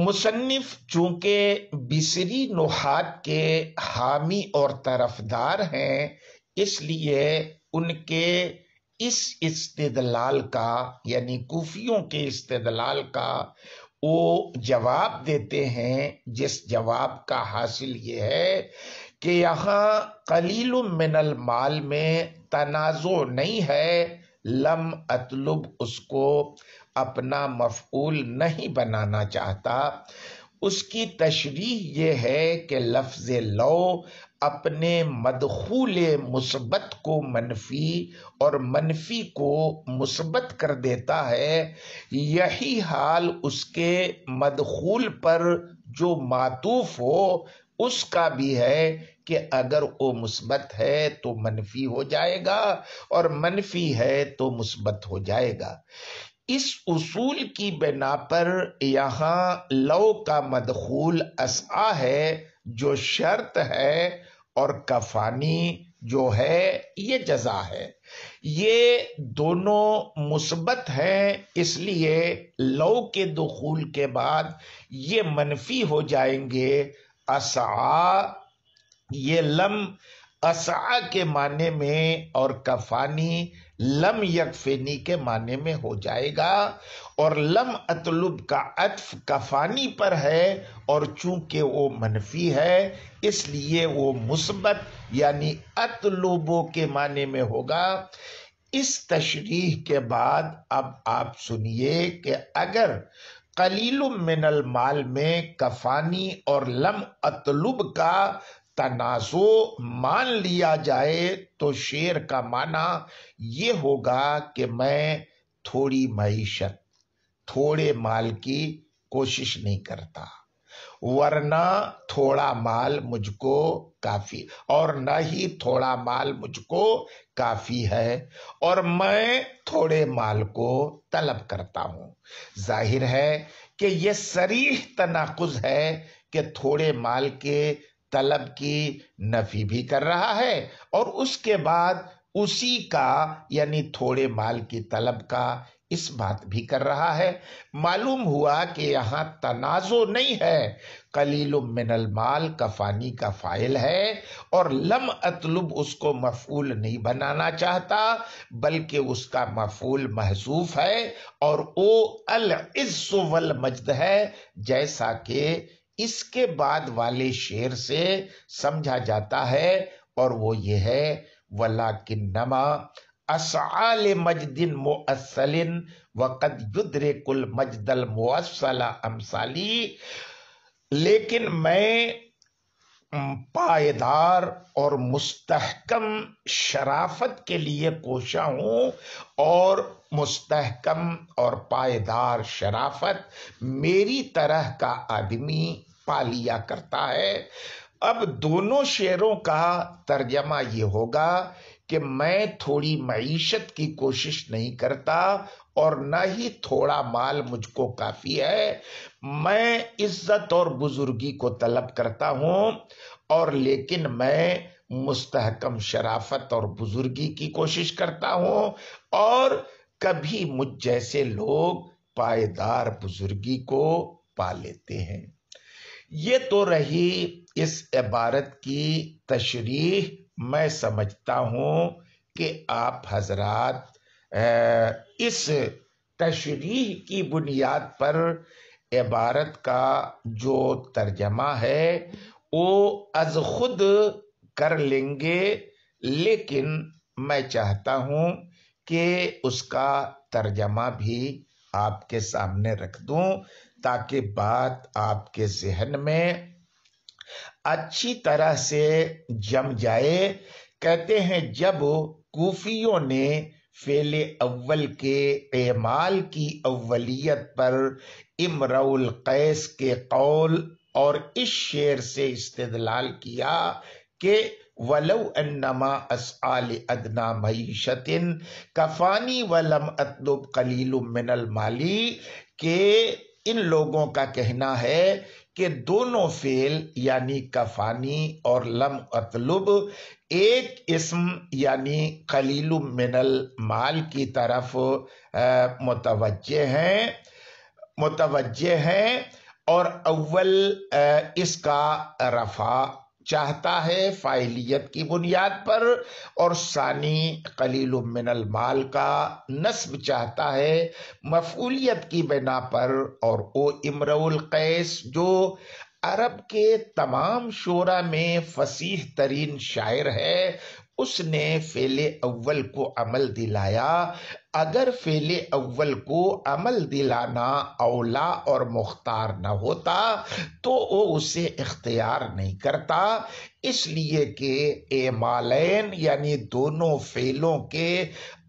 مصنف چونکہ بصری نحات کے حامی اور طرفدار ہیں، اس لیے ان کے اس استدلال کا یعنی کوفیوں کے استدلال کا وہ جواب دیتے ہیں، جس جواب کا حاصل یہ ہے کہ یہاں قلیل من المال میں تنازع نہیں ہے، لم اطلب اس کو اپنا مفعول نہیں بنانا چاہتا۔ اس کی تشریح یہ ہے کہ لفظ لو اپنے مدخول مثبت کو منفی اور منفی کو مثبت کر دیتا ہے، یہی حال اس کے مدخول پر جو معطوف ہو اس کا بھی ہے کہ اگر وہ مثبت ہے تو منفی ہو جائے گا اور منفی ہے تو مثبت ہو جائے گا۔ اس اصول کی بنا پر یہاں لو کا مدخول اسعی ہے جو شرط ہے، اور کفانی جو ہے یہ جزا ہے۔ یہ دونوں مثبت ہیں، اس لیے لو کے دخول کے بعد یہ منفی ہو جائیں گے۔ اسعی یہ لم اسعا کے معنی میں اور کفانی لم یکفنی کے معنی میں ہو جائے گا، اور لم اطلب کا عطف کفانی پر ہے، اور چونکہ وہ منفی ہے اس لیے وہ مثبت یعنی اطلبو کے معنی میں ہوگا۔ اس تشریح کے بعد اب آپ سنیے کہ اگر قلیل من المال میں کفانی اور لم اطلب کا تنازع مان لیا جائے تو شعر کا معنی یہ ہوگا کہ میں تھوڑی معیشت، تھوڑے مال کی کوشش نہیں کرتا، ورنہ تھوڑا مال مجھ کو کافی، اور نہ ہی تھوڑا مال مجھ کو کافی ہے، اور میں تھوڑے مال کو طلب کرتا ہوں۔ ظاہر ہے کہ یہ صریح تناقض ہے کہ تھوڑے مال کے طلب کی نفی بھی کر رہا ہے اور اس کے بعد اسی کا یعنی تھوڑے مال کی طلب کا اس بات بھی کر رہا ہے۔ معلوم ہوا کہ یہاں تنازع نہیں ہے، قلیل من المال کفانی کا فاعل ہے اور لم اطلب اس کو مفعول نہیں بنانا چاہتا بلکہ اس کا مفعول محذوف ہے اور او العز والمجد ہے، جیسا کہ اس کے بعد والے شعر سے سمجھا جاتا ہے، اور وہ یہ ہے وَلَكِنَّمَا اسعى لمجد مؤصل وقد يدرك المجد الموصل امثالی، لیکن میں پائیدار اور مستحکم شرافت کے لیے کوشاں ہوں، اور مستحکم اور پائیدار شرافت میری طرح کا آدمی پا لیا کرتا ہے۔ اب دونوں شعروں کا ترجمہ یہ ہوگا کہ میں تھوڑی معیشت کی کوشش نہیں کرتا اور نہ ہی تھوڑا مال مجھ کو کافی ہے، میں عزت اور بزرگی کو طلب کرتا ہوں، اور لیکن میں مستحکم شرافت اور بزرگی کی کوشش کرتا ہوں، اور کبھی مجھ جیسے لوگ پائیدار بزرگی کو پا لیتے ہیں۔ یہ تو رہی اس عبارت کی تشریح۔ میں سمجھتا ہوں کہ آپ حضرات اس تشریح کی بنیاد پر عبارت کا جو ترجمہ ہے وہ از خود کر لیں گے، لیکن میں چاہتا ہوں کہ اس کا ترجمہ بھی آپ کے سامنے رکھ دوں تاکہ بات آپ کے ذہن میں اچھی طرح سے جم جائے۔ کہتے ہیں جب کوفیوں نے فعل اول کے اعمال کی اولیت پر امرؤ القیس کے قول اور اس شعر سے استدلال کیا کہ وَلَوْ أَنَّمَا أَسْعَى لِأَدْنَىٰ مَعِيشَةٍ كَفَانِي وَلَمْ أَطْلُبْ قَلِيلٌ مِّنَ الْمَالِ، کہ ان لوگوں کا کہنا ہے کہ دونوں فعل یعنی کفانی اور لم اطلب ایک اسم یعنی قلیل من المال کی طرف متوجہ ہیں، اور اول اس کا رفع چاہتا ہے فاعلیت کی بنیاد پر، اور ثانی قلیل من المال کا نصب چاہتا ہے مفعولیت کی بنا پر، اور او امرؤ القیس جو عرب کے تمام شعراء میں فصیح ترین شاعر ہے، اس نے فعل اول کو عمل دلایا۔ اگر فعل اول کو عمل دلانا اولا اور مختار نہ ہوتا تو وہ اسے اختیار نہیں کرتا، اس لیے کہ اعمالین یعنی دونوں فعلوں کے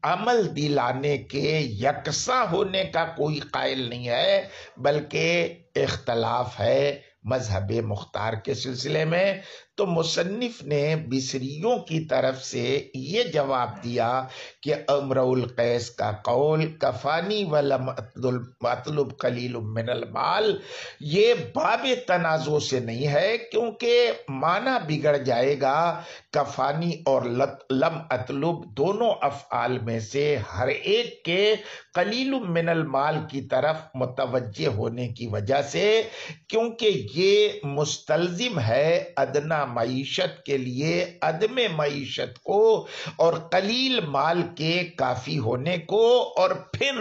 عمل دلانے کے یکساں ہونے کا کوئی قائل نہیں ہے، بلکہ اختلاف ہے مذہب مختار کے سلسلے میں۔ تو مصنف نے بصریوں کی طرف سے یہ جواب دیا کہ امرؤ القیس کا قول کفانی ولم اطلب قلیل من المال یہ باب تنازع سے نہیں ہے، کیونکہ معنی بگڑ جائے گا۔ کفانی اور لم اطلب دونوں افعال میں سے ہر ایک کے قلیل من المال کی طرف متوجہ ہونے کی وجہ سے، کیونکہ یہ مستلزم ہے ادنا معیشت کے لیے عدم معیشت کو اور قلیل مال کے کافی ہونے کو، اور پھر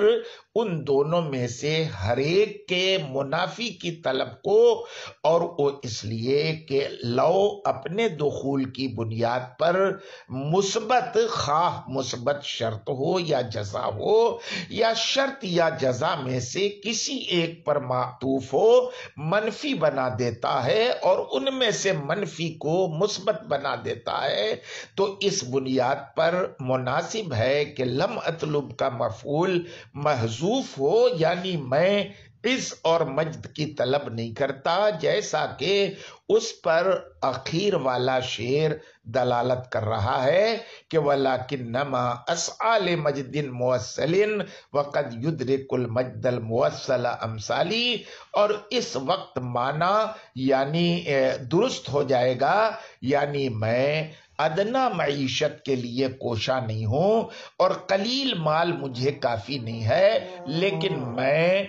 ان دونوں میں سے ہر ایک کے منافی کی طلب کو، اور وہ اس لیے کہ لو اپنے دخول کی بنیاد پر مثبت، خواہ مثبت شرط ہو یا جزا ہو، یا شرط یا جزا میں سے کسی ایک پر معطوف ہو، منفی بنا دیتا ہے اور ان میں سے منفی کو مثبت بنا دیتا ہے، تو اس بنیاد پر مناسب ہے کہ لم اطلب کا مفعول محذوف ہو، یعنی میں عز اور مجد کی طلب نہیں کرتا، جیسا کہ اس پر اخیر والا شعر دلالت کر رہا ہے کہ وَلَكِنَّمَا أَسْعَى لِمَجْدٍ مُوَسَّلٍ وَقَدْ يُدْرِكُ الْمَجْدَ الْمُوَسَّلَ أَمْثَالِي، اور اس وقت معنی یعنی درست ہو جائے گا، یعنی میں ادنا معیشت کے لیے کوشاں نہیں ہوں اور قلیل مال مجھے کافی نہیں ہے، لیکن میں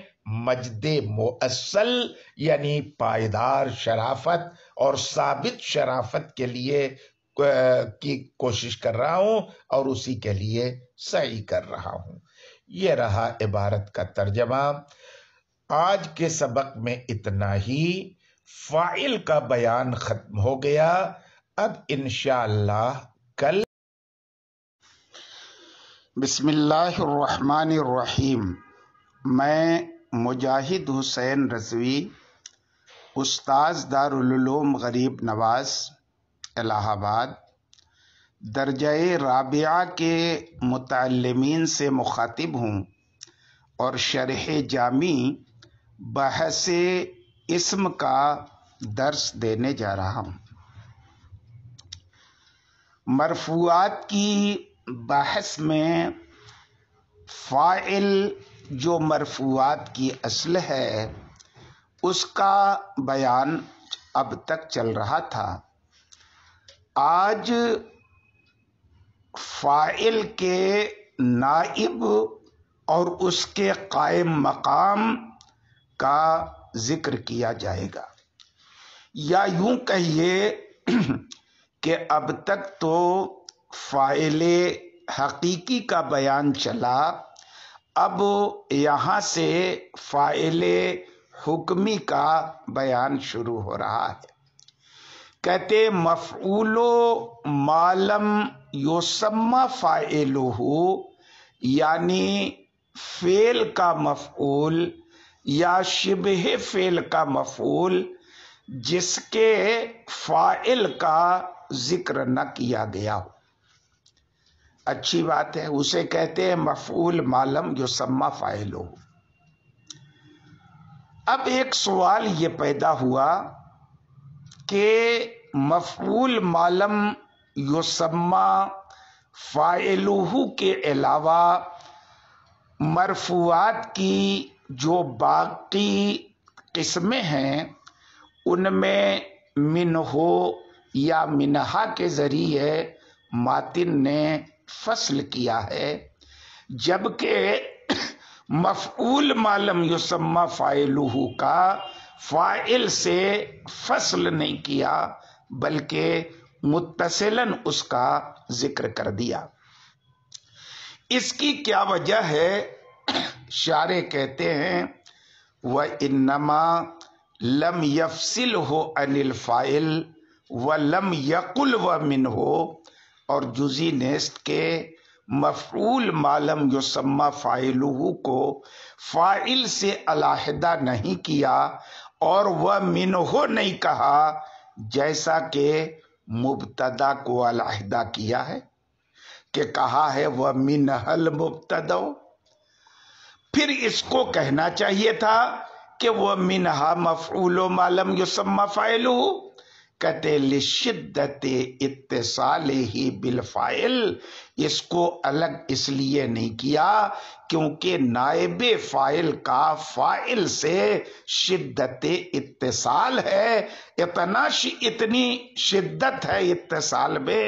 مجد مؤصل یعنی پائیدار شرافت اور ثابت شرافت کے لیے کی کوشش کر رہا ہوں اور اسی کے لیے سعی کر رہا ہوں۔ یہ رہا عبارت کا ترجمہ۔ آج کے سبق میں اتنا ہی، فاعل کا بیان ختم ہو گیا۔ اب انشاءاللہ کل بسم اللہ الرحمن الرحیم۔ میں مجاہد حسین رضوی، استاذ دارالعلوم غریب نواز الہ آباد، درجہ رابعہ کے متعلمین سے مخاطب ہوں اور شرح جامی بحث اسم کا درس دینے جا رہا ہوں۔ مرفوعات کی بحث میں فاعل جو مرفوعات کی اصل ہے اس کا بیان اب تک چل رہا تھا۔ آج فاعل کے نائب اور اس کے قائم مقام کا ذکر کیا جائے گا، یا یوں کہیے کہ اب تک تو فاعل حقیقی کا بیان چلا، اب یہاں سے فاعل حکمی کا بیان شروع ہو رہا ہے۔ کہتے مفعول ما لم یسمى فاعلہ، یعنی فعل کا مفعول یا شبہ فعل کا مفعول جس کے فاعل کا ذکر نہ کیا گیا ہو، اچھی بات ہے، اسے کہتے ہیں مفعول ما لم یسمى فاعلہ۔ اب ایک سوال یہ پیدا ہوا کہ مفعول ما لم یسمى فاعلہ کے علاوہ مرفوعات کی جو باقی قسمیں ہیں ان میں منہ یا منہا کے ذریعے ماتن نے فصل کیا ہے، جبکہ مفعول ما لم یسمى فاعلہ کا فاعل سے فصل نہیں کیا بلکہ متصلاً اس کا ذکر کر دیا۔ اس کی کیا وجہ ہے؟ شارح کہتے ہیں وَإِنَّمَا لَمْ يَفْصِلْهُ عَنِ الْفَاعِلِ وَلَمْ يَقُلْ وَمِنْهُ، اور جزی نیست کے مفعول ما لم یسمى فاعلہ کو فاعل سے علیحدہ نہیں کیا اور وَمِنْهُ نہیں کہا، جیسا کہ مبتدا کو علیحدہ کیا ہے کہ کہا ہے وَمِنْهَا الْمُبْتَدَأُ، پھر اس کو کہنا چاہیے تھا کہ وَمِنْهَا مفعول ما لم یسمى فاعلہ۔ کہتے لشدت اتصالہ بالفاعل، اس کو الگ اس لیے نہیں کیا کیونکہ نائب فاعل کا فاعل سے شدت اتصال ہے، اتنی شدت ہے اتصال میں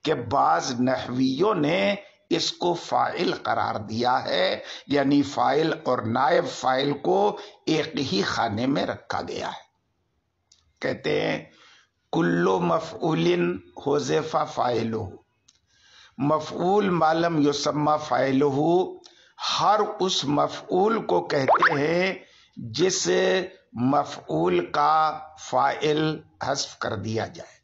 کہ بعض نحویوں نے اس کو فاعل قرار دیا ہے، یعنی فاعل اور نائب فاعل کو ایک ہی خانے میں رکھا گیا ہے۔ کہتے ہیں کلو مفعول حذف فاعلہ، مفعول ما لم یسمى فاعلہ ہر اس مفعول کو کہتے ہیں جس مفعول کا فاعل حذف کر دیا جائے،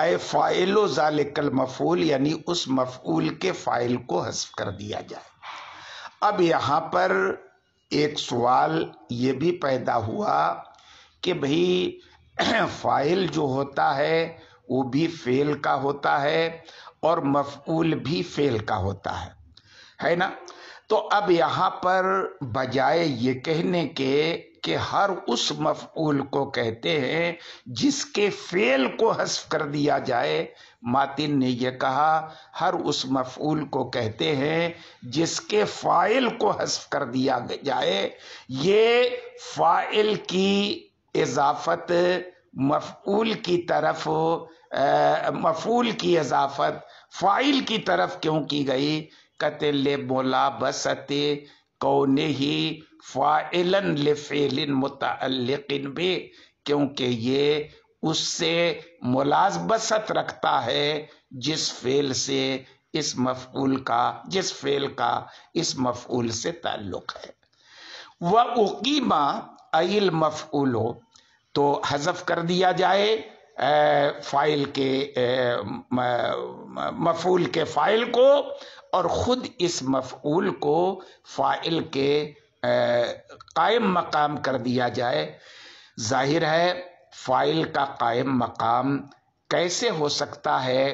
اے فاعل ذالک المفعول، یعنی اس مفعول کے فاعل کو حذف کر دیا جائے۔ اب یہاں پر ایک سوال یہ بھی پیدا ہوا کہ بھئی فاعل جو ہوتا ہے وہ بھی فعل کا ہوتا ہے اور مفعول بھی فعل کا ہوتا ہے نا؟ تو اب یہاں پر بجائے یہ کہنے کے کہ ہر اس مفعول کو کہتے ہیں جس کے فعل کو حذف کر دیا جائے، ماتن نے یہ کہا ہر اس مفعول کو کہتے ہیں جس کے فاعل کو حذف کر دیا جائے۔ یہ فاعل کی اضافت مفعول کی طرف، مفعول کی اضافت فاعل کی طرف کیوں کی گئی؟ قتل ملابسۃ کونہ فاعلا لفعل متعلق بہ، کیونکہ یہ اس سے ملابست رکھتا ہے جس فعل سے اس مفعول کا، جس فعل کا اس مفعول سے تعلق ہے۔ وَأُقِیمَ أَیِ الْمَفْعُولُ، تو حذف کر دیا جائے فاعل کے، مفعول کے فاعل کو، اور خود اس مفعول کو فاعل کے قائم مقام کر دیا جائے۔ ظاہر ہے فاعل کا قائم مقام کیسے ہو سکتا ہے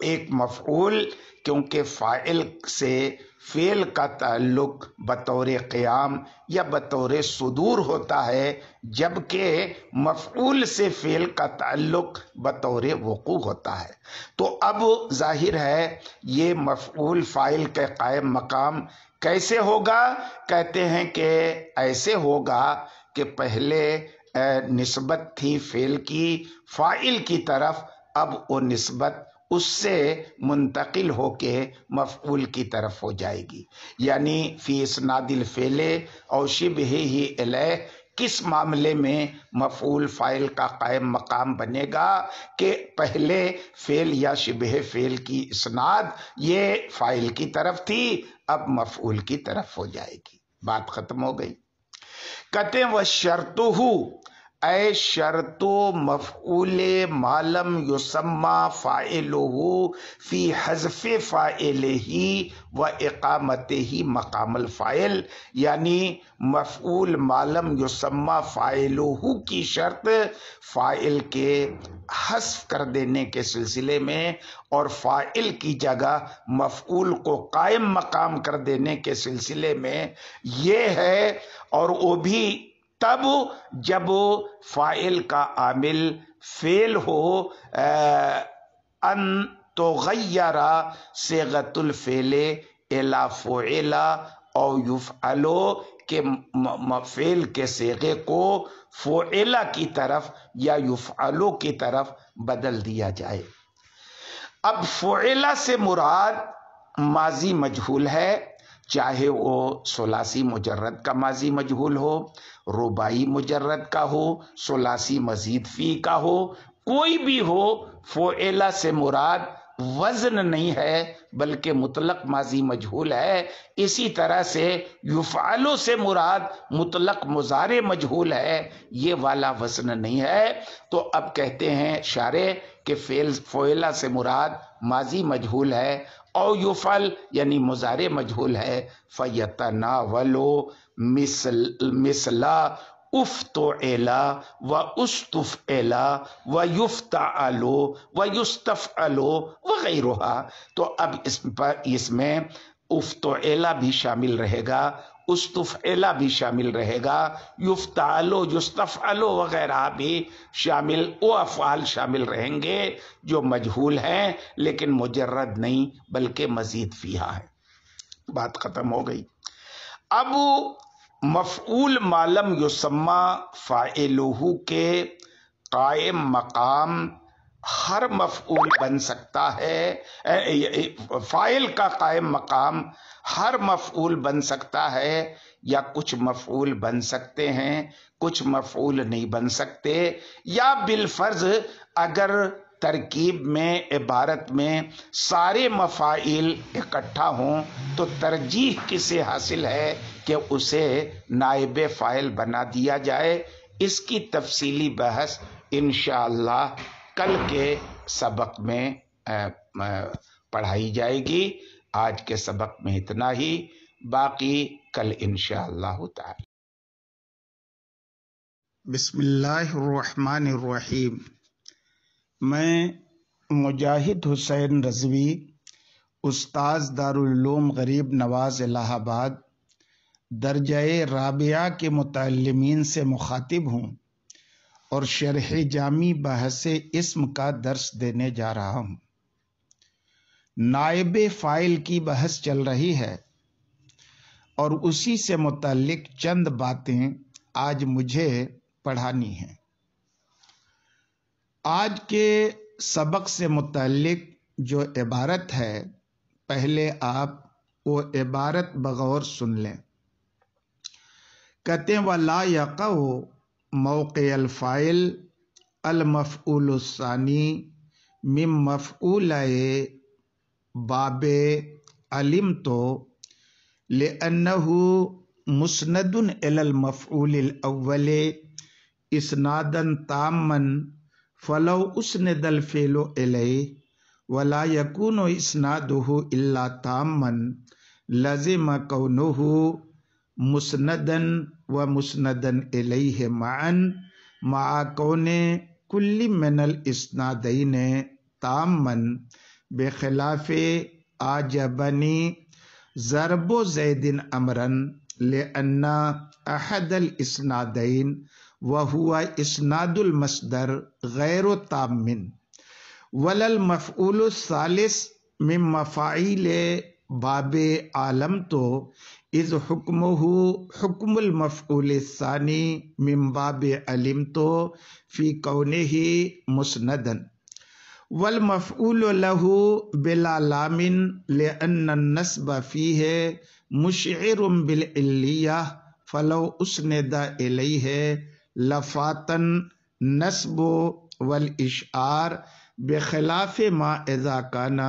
ایک مفعول، کیونکہ فاعل سے فعل کا تعلق بطور قیام یا بطور صدور ہوتا ہے، جبکہ مفعول سے فعل کا تعلق بطور وقوع ہوتا ہے۔ تو اب ظاہر ہے یہ مفعول فاعل کے قائم مقام کیسے ہوگا؟ کہتے ہیں کہ ایسے ہوگا کہ پہلے نسبت تھی فعل کی فاعل کی طرف، اب وہ نسبت اس سے منتقل ہو کے مفعول کی طرف ہو جائے گی، یعنی فی اسناد الفعل او شبہ ہی الیہ، کس معاملے میں مفعول فاعل کا قائم مقام بنے گا کہ پہلے فعل یا شبہ فعل کی اسناد یہ فاعل کی طرف تھی، اب مفعول کی طرف ہو جائے گی، بات ختم ہو گئی۔ کہتے ہیں وَشَرْطُهُ، اے شرط مفعول ما لم یسمى فاعلہ فی حذف فاعلہ و اقامتہ مقام الفاعل، یعنی مفعول ما لم یسمى فاعلہ کی شرط فاعل کے حذف کر دینے کے سلسلے میں اور فاعل کی جگہ مفعول کو قائم مقام کر دینے کے سلسلے میں یہ ہے، اور وہ بھی تب جب فاعل کا عامل فعل ہو، ان تغیر صیغۃ الفعل الی فعل او یفعل، کہ فعل کے صیغے کو فعل کی طرف یا یفعل کی طرف بدل دیا جائے۔ اب فعل سے مراد ماضی مجہول ہے، چاہے وہ ثلاثی مجرد کا ماضی مجہول ہو، رباعی مجرد کا ہو، ثلاثی مزید فی کا ہو، کوئی بھی ہو، فعل سے مراد وزن نہیں ہے بلکہ مطلق ماضی مجہول ہے۔ اسی طرح سے یفعل سے مراد مطلق مضارع مجہول ہے، یہ والا وزن نہیں ہے۔ تو اب کہتے ہیں شارح کہ فعل سے مراد ماضی مجہول ہے، او یفعل یعنی مضارع مجہول ہے، فیتناول مثل افتعل و استفعل و یفتعل و یستفعل وغیرہ۔ تو اب اس میں افتعل بھی شامل رہے گا، استفعل بھی شامل رہے گا، یفتعل یستفعل وغیرہ بھی شامل، وہ افعال شامل رہیں گے جو مجہول ہیں لیکن مجرد نہیں بلکہ مزید فیہا ہے۔ بات ختم ہو گئی۔ اب مفعول ما لم یسمى فاعلہ کے قائم مقام ہر مفعول بن سکتا ہے، فاعل کا قائم مقام ہر مفعول بن سکتا ہے، یا کچھ مفعول بن سکتے ہیں، کچھ مفعول نہیں بن سکتے، یا بالفرض اگر ترکیب میں، عبارت میں سارے مفاعیل اکٹھا ہوں تو ترجیح کسے حاصل ہے کہ اسے نائب فاعل بنا دیا جائے۔ اس کی تفصیلی بحث انشاءاللہ کل کے سبق میں پڑھائی جائے گی۔ آج کے سبق میں اتنا ہی، باقی کل انشاءاللہ تعالی۔ بسم اللہ الرحمن الرحیم۔ میں مجاہد حسین رضوی، استاذ دارالعلوم غریب نواز الہ آباد، درجہ رابعہ کے متعلمین سے مخاطب ہوں اور شرح جامی بحث اسم کا درس دینے جا رہا ہوں۔ نائب فاعل کی بحث چل رہی ہے اور اسی سے متعلق چند باتیں آج مجھے پڑھانی ہیں۔ آج کے سبق سے متعلق جو عبارت ہے، پہلے آپ وہ عبارت بغور سن لیں۔ کہتے ہیں وَلَا يَقَعُ موقع الفاعل المفعول الثانی من مفعولِ باب علمت لأنه مسند إلى المفعول الأول اسنادا تاما فلو اسند الفعل إليه ولا يكون اسناده إلا تاما لزم كونه مسندا ومسندا إليه معا مع كون كل من الاسنادين تاما بخلاف أعجبني ضرب زيد أمرا لأن أحد الاسنادين وهو اسناد المصدر غير تام ولا المفعول الثالث من مفاعيل باب علمت إذ حكمه حكم المفعول الثاني من باب علمت في كونه مسندا والمفعول له بلا لام لأن النسب فيه مشعر بالعلية فلو أسند إليه لفاتن نسب والإشعار بخلاف ما إذا كان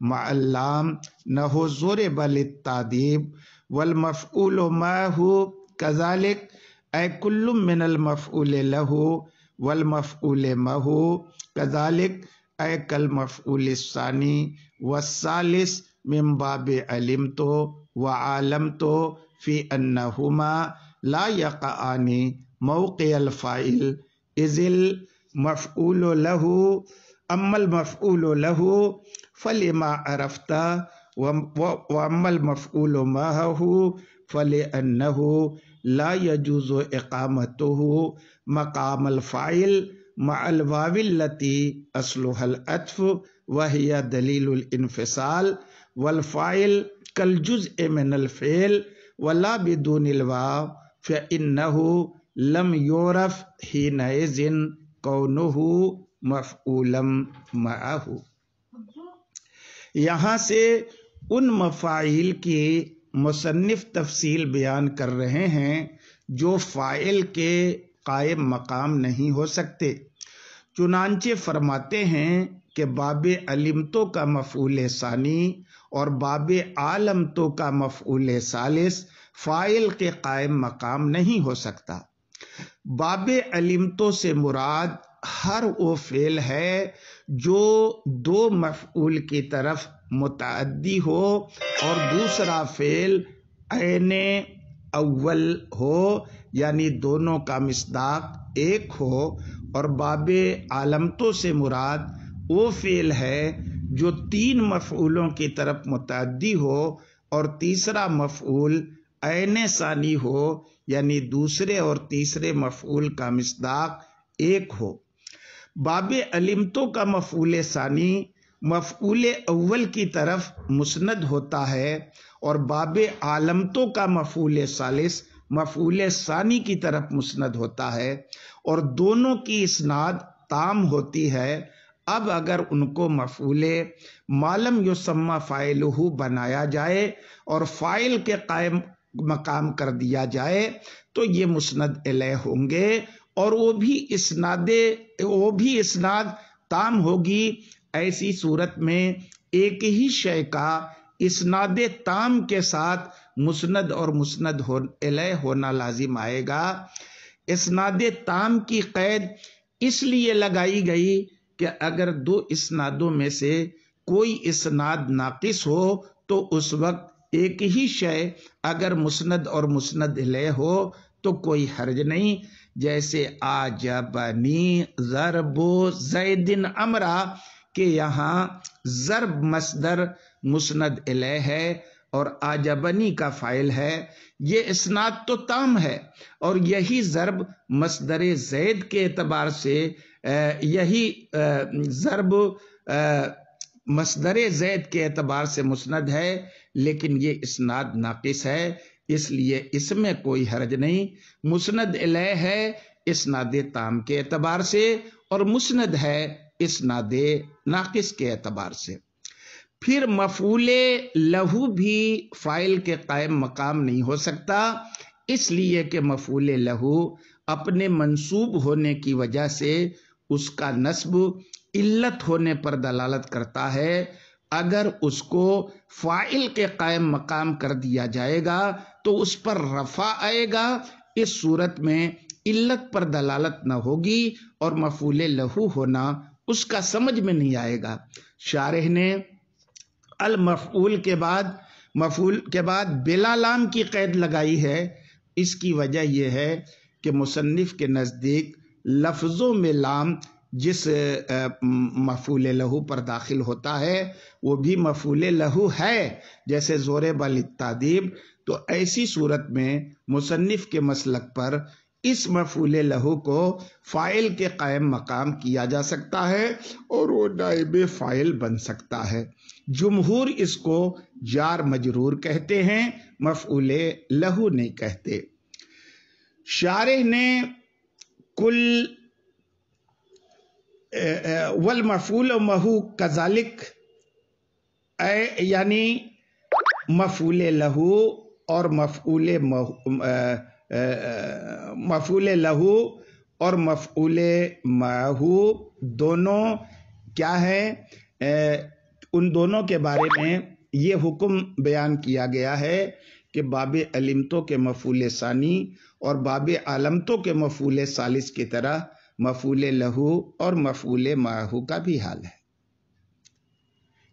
مع اللام نحو ضرب للتعذيب والمفعول معه كذلك أي كل من المفعول له والمفعول معه كذلك أي كالمفعول الثاني والثالث من باب علمت وعلمت في أنهما لا يقعان موقع الفاعل إذ المفعول له أما المفعول له فلما عرفت وأما المفعول معه فلأنه لا يجوز إقامته مقام الفاعل مع الواو التي أصلها العطف وهي دليل الانفصال والفاعل كالجزء من الفعل ولا بدون الواو فإنه لم يعرف حينئذ كونه مفعولا معه۔ یہاں سے ان مفاعیل کی مصنف تفصیل بیان کر رہے ہیں جو فاعل کے قائم مقام نہیں ہو سکتے۔ چنانچہ فرماتے ہیں کہ باب علمتو کا مفعول ثانی اور باب عالمتو کا مفعول ثالث فاعل کے قائم مقام نہیں ہو سکتا۔ باب علمتو سے مراد ہر وہ فعل ہے جو دو مفعول کی طرف متعدی ہو اور دوسرا فعل عین اول ہو، یعنی دونوں کا مصداق ایک ہو، اور باب علمتو سے مراد وہ فعل ہے جو تین مفعولوں کی طرف متعدی ہو اور تیسرا مفعول عین ثانی ہو، یعنی دوسرے اور تیسرے مفعول کا مصداق ایک ہو۔ باب علمتو کا مفعول ثانی مفعول اول کی طرف مسند ہوتا ہے اور باب علمتو کا مفعول ثالث مفعول ثانی کی طرف مسند ہوتا ہے، اور دونوں کی اسناد تام ہوتی ہے اب اگر ان کو مفعول معلم یسمى فاعلہ بنایا جائے اور فاعل کے قائم مقام کر دیا جائے تو یہ مسند الیہ ہوں گے، اور وہ بھی اسناد تام ہوگی۔ ایسی صورت میں ایک ہی شے کا اسناد تام کے ساتھ مسند اور مسند الیہ ہونا لازم آئے گا۔ اسناد تام کی قید اس لیے لگائی گئی کہ اگر دو اسنادوں میں سے کوئی اسناد ناقص ہو تو اس وقت ایک ہی شے اگر مسند اور مسند الیہ ہو تو کوئی حرج نہیں، جیسے آجبنی ضرب زید امرا کہ یہاں ضرب مصدر مسند الیہ ہے اور آجبنی کا فاعل ہے، یہ اسناد تو تام ہے، اور یہی ضرب مصدر زید کے اعتبار سے ضرب مصدر زید کے اعتبار سے مسند ہے، لیکن یہ اسناد ناقص ہے، اس لیے اس میں کوئی حرج نہیں۔ مسند الیہ ہے اسناد تام کے اعتبار سے اور مسند ہے اسناد ناقص کے اعتبار سے۔ پھر مفعول لہو بھی فاعل کے قائم مقام نہیں ہو سکتا، اس لیے کہ مفعول لہو اپنے منصوب ہونے کی وجہ سے اس کا نصب علت ہونے پر دلالت کرتا ہے۔ اگر اس کو فاعل کے قائم مقام کر دیا جائے گا تو اس پر رفع آئے گا، اس صورت میں علت پر دلالت نہ ہوگی اور مفعول لہو ہونا اس کا سمجھ میں نہیں آئے گا۔ شارح نے المفعول کے بعد بلا لام کی قید لگائی ہے، اس کی وجہ یہ ہے کہ مصنف کے نزدیک لفظوں میں لام جس مفعول لہو پر داخل ہوتا ہے وہ بھی مفعول لہو ہے، جیسے ضرب للتعذیب، تو ایسی صورت میں مصنف کے مسلک پر اس مفعول لہو کو فاعل کے قائم مقام کیا جا سکتا ہے اور وہ نائب فاعل بن سکتا ہے۔ جمہور اس کو جار مجرور کہتے ہیں، مفعول لہو نہیں کہتے۔ شارح نے کل والمفعول مہو کذالک یعنی مفعول لہو اور مفعول لہو اور مفعول مہو دونوں کیا ہیں، ان دونوں کے بارے میں یہ حکم بیان کیا گیا ہے کہ باب علمتوں کے مفعول ثانی اور باب علمتوں کے مفعول ثالث کی طرح مفعول لہو اور مفعول مہو کا بھی حال ہے،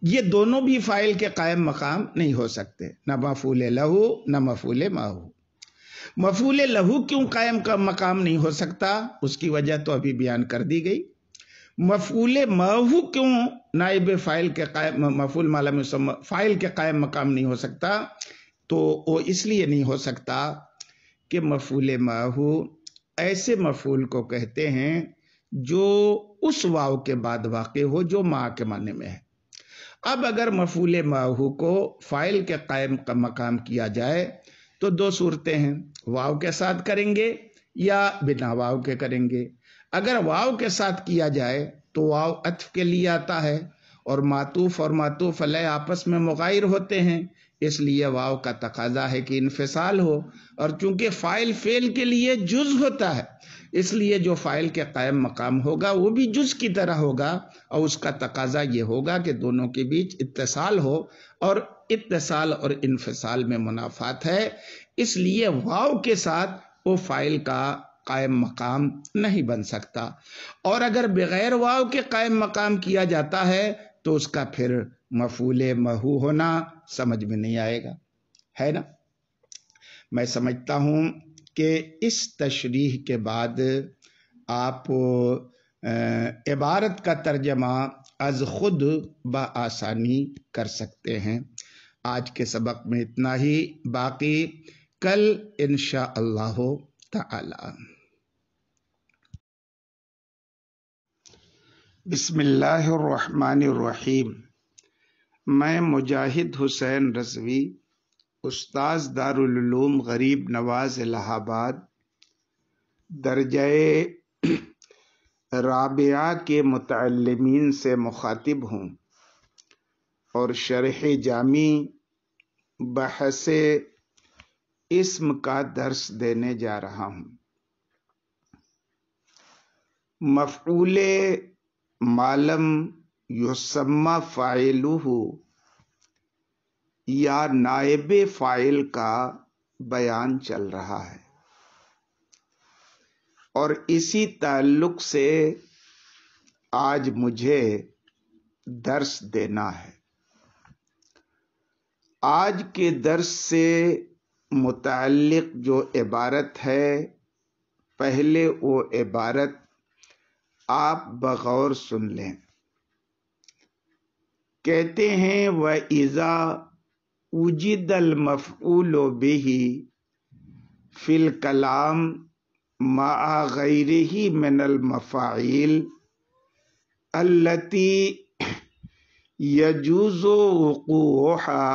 یہ دونوں بھی فاعل کے قائم مقام نہیں ہو سکتے، نہ مفعول لہو نہ مفعول مہو۔ مفعول لہو کیوں قائم کا مقام نہیں ہو سکتا، اس کی وجہ تو ابھی بیان کر دی گئی۔ مفعول مہو کیوں نائب فاعل کے قائم مفعول معلوم یسمى فاعل کے قائم مقام نہیں ہو سکتا، تو وہ اس لیے نہیں ہو سکتا کہ مفعول مہو ایسے مفعول کو کہتے ہیں جو اس واو کے بعد واقع ہو جو ما کے معنی میں ہے۔ اب اگر مفعول مہو کو فاعل کے قائم کا مقام کیا جائے تو دو صورتیں ہیں، واو کے ساتھ کریں گے یا بنا واو کے کریں گے۔ اگر واو کے ساتھ کیا جائے تو واو عطف کے لیے آتا ہے اور معطوف علیہ آپس میں مغایر ہوتے ہیں، اس لیے واو کا تقاضا ہے کہ انفصال ہو، اور چونکہ فاعل فعل کے لیے جز ہوتا ہے اس لیے جو فاعل کے قائم مقام ہوگا وہ بھی جز کی طرح ہوگا، اور اس کا تقاضا یہ ہوگا کہ دونوں کے بیچ اتصال ہو، اور اتصال اور انفصال میں منافات ہے، اس لیے واو کے ساتھ وہ فاعل کا قائم مقام نہیں بن سکتا، اور اگر بغیر واو کے قائم مقام کیا جاتا ہے تو اس کا پھر مفعول مہو ہونا سمجھ میں نہیں آئے گا، ہے نا۔ میں سمجھتا ہوں کہ اس تشریح کے بعد آپ عبارت کا ترجمہ از خود بآسانی کر سکتے ہیں۔ آج کے سبق میں اتنا ہی، باقی کل انشاءاللہ تعالی۔ بسم اللہ الرحمن الرحیم۔ میں مجاہد حسین رضوی، استاذ دارالعلوم غریب نواز الہ آباد، درجہ رابعہ کے متعلمین سے مخاطب ہوں اور شرح جامی بحث اسم کا درس دینے جا رہا ہوں۔ مفعول ما لم یسمى فاعلہ یا نائب فاعل کا بیان چل رہا ہے، اور اسی تعلق سے آج مجھے درس دینا ہے۔ آج کے درس سے متعلق جو عبارت ہے، پہلے وہ عبارت آپ بغور سن لیں۔ کہتے ہیں وَإِذَا وُجِدَ الْمَفْعُولُ بِهِ فِي الْكَلَامِ مَعَ غَيْرِهِ مِنَ الْمَفَاعِيلِ الَّتِي يَجُوزُ وُقُوعُهَا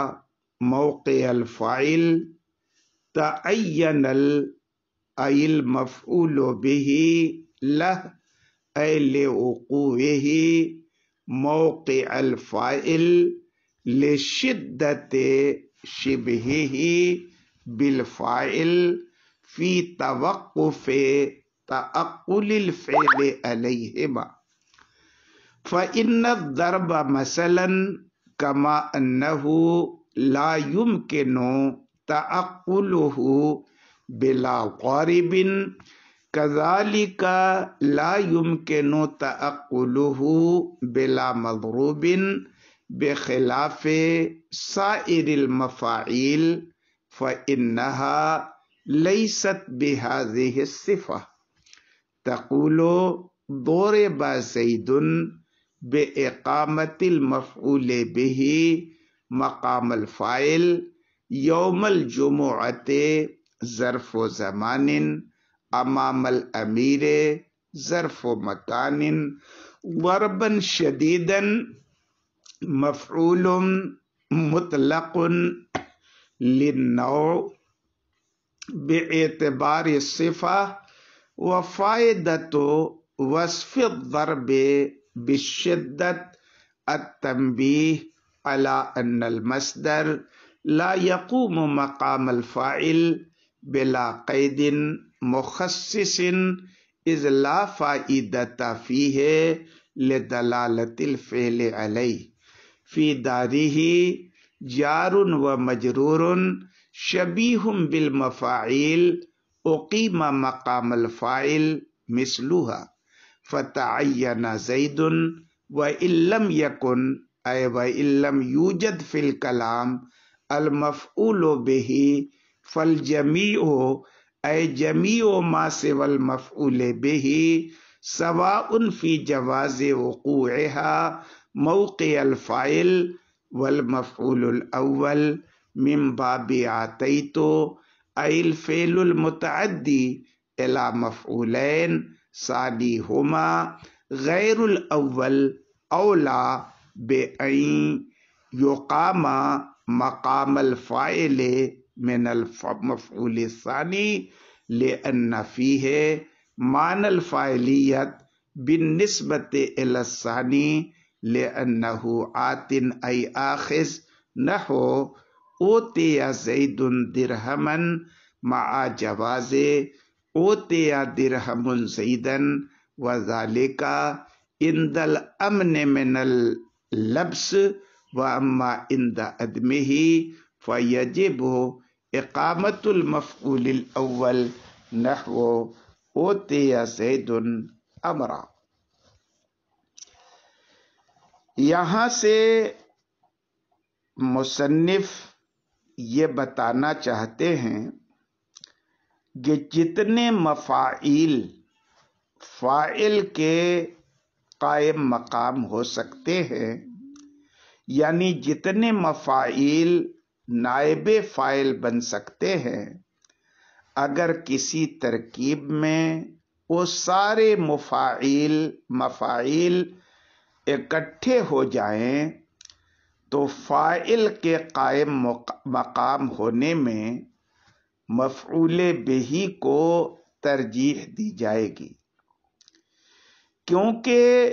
موقع الفاعل تعین المفعول به له أي لوقوعه موقع الفاعل لشدة شبهه بالفاعل في توقف تعقل الفعل عليهما، فإن الضرب مثلا كما أنه لا يمكن تعقله بلا ضارب كذلك لا يمكن تعقله بلا مضروب بخلاف سائر المفاعيل فإنها ليست بهذه الصفة. تقول ضرب زيد بإقامة المفعول به مقام الفاعل يوم الجمعة ظرف زمان امام الامیر ظرف مکان ضربا شدیدا مفعول مطلق للنوع باعتبار الصفة وفائدة وصف الضرب بالشدة التنبيه على أن المصدر لا يقوم مقام الفاعل بلا قيد مخصص إذ لا فائدة فيه لدلالة الفعل عليه. في داره جار ومجرور شبيه بالمفاعيل أقيم مقام الفاعل مثلها فتعين زيد وإن لم يكن أي وإن لم يوجد في الكلام المفعول به فالجميع أي جميع ما سوى المفعول به سواء في جواز وقوعها موقع الفاعل والمفعول الأول من باب آتيت أي الفعل المتعدي إلى مفعولين ثانيهما غير الأول أولى بأن يقام مقام الفاعل من المفعول الثاني لأن فيه معنى الفاعلية بالنسبة إلى الثاني لأنه آت أي آخذ نحو أوتي زيد درهما مع جواز أوتي درهم زيدا وذلك عند الأمن من اللبس وأما عند عدمه فيجب إقامة المفعول الأول نحو أوتي زيد أمرا. یہاں سے مصنف یہ بتانا چاہتے ہیں کہ جتنے مفاعیل فاعل کے قائم مقام ہو سکتے ہیں، یعنی جتنے مفاعیل نائب فاعل بن سکتے ہیں، اگر کسی ترکیب میں وہ سارے مفاعیل اکٹھے ہو جائیں تو فاعل کے قائم مقام ہونے میں مفعول بہ کو ترجیح دی جائے گی. کیونکہ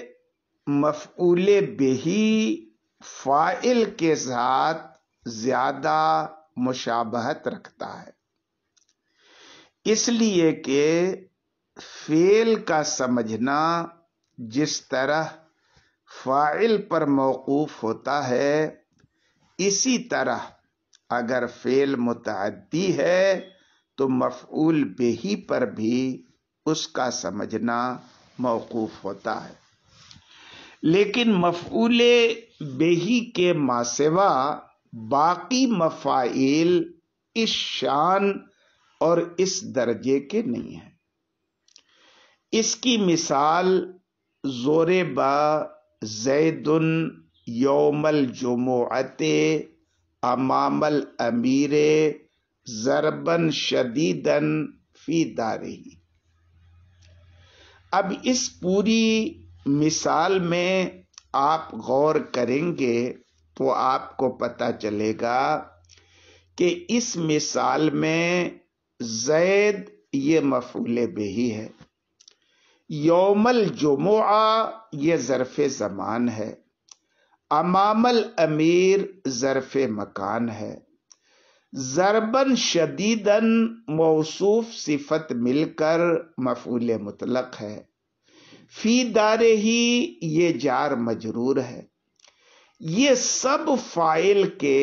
مفعول بہی فاعل کے ساتھ زیادہ مشابہت رکھتا ہے، اس لیے کہ فعل کا سمجھنا جس طرح فاعل پر موقوف ہوتا ہے، اسی طرح اگر فعل متعدی ہے تو مفعول بہی پر بھی اس کا سمجھنا موقوف ہوتا ہے۔ لیکن مفعول بہی کے ماسوا باقی مفاعیل اس شان اور اس درجے کے نہیں ہیں۔ اس کی مثال ضرب زید یوم الجمعۃ امام الامیر ضربا شدیدا فی دارہ۔ اب اس پوری مثال میں آپ غور کریں گے تو آپ کو پتہ چلے گا کہ اس مثال میں زید یہ مفعول بہی ہے، یوم الجمعہ یہ ظرف زمان ہے، امام الامیر ظرف مکان ہے، ضرباً شدیداً موصوف صفت مل کر مفعول مطلق ہے، فی دارہ یہ جار مجرور ہے۔ یہ سب فاعل کے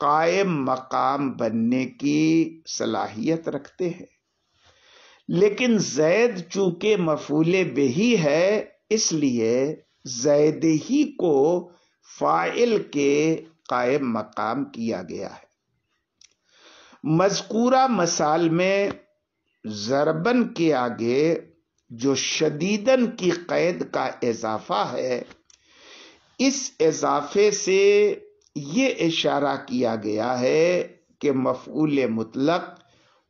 قائم مقام بننے کی صلاحیت رکھتے ہیں، لیکن زید چونکہ مفعول بہی ہے اس لیے زید ہی کو فاعل کے قائم مقام کیا گیا ہے۔ مذکورہ مثال میں ضربن کے آگے جو شدیدن کی قید کا اضافہ ہے، اس اضافے سے یہ اشارہ کیا گیا ہے کہ مفعول مطلق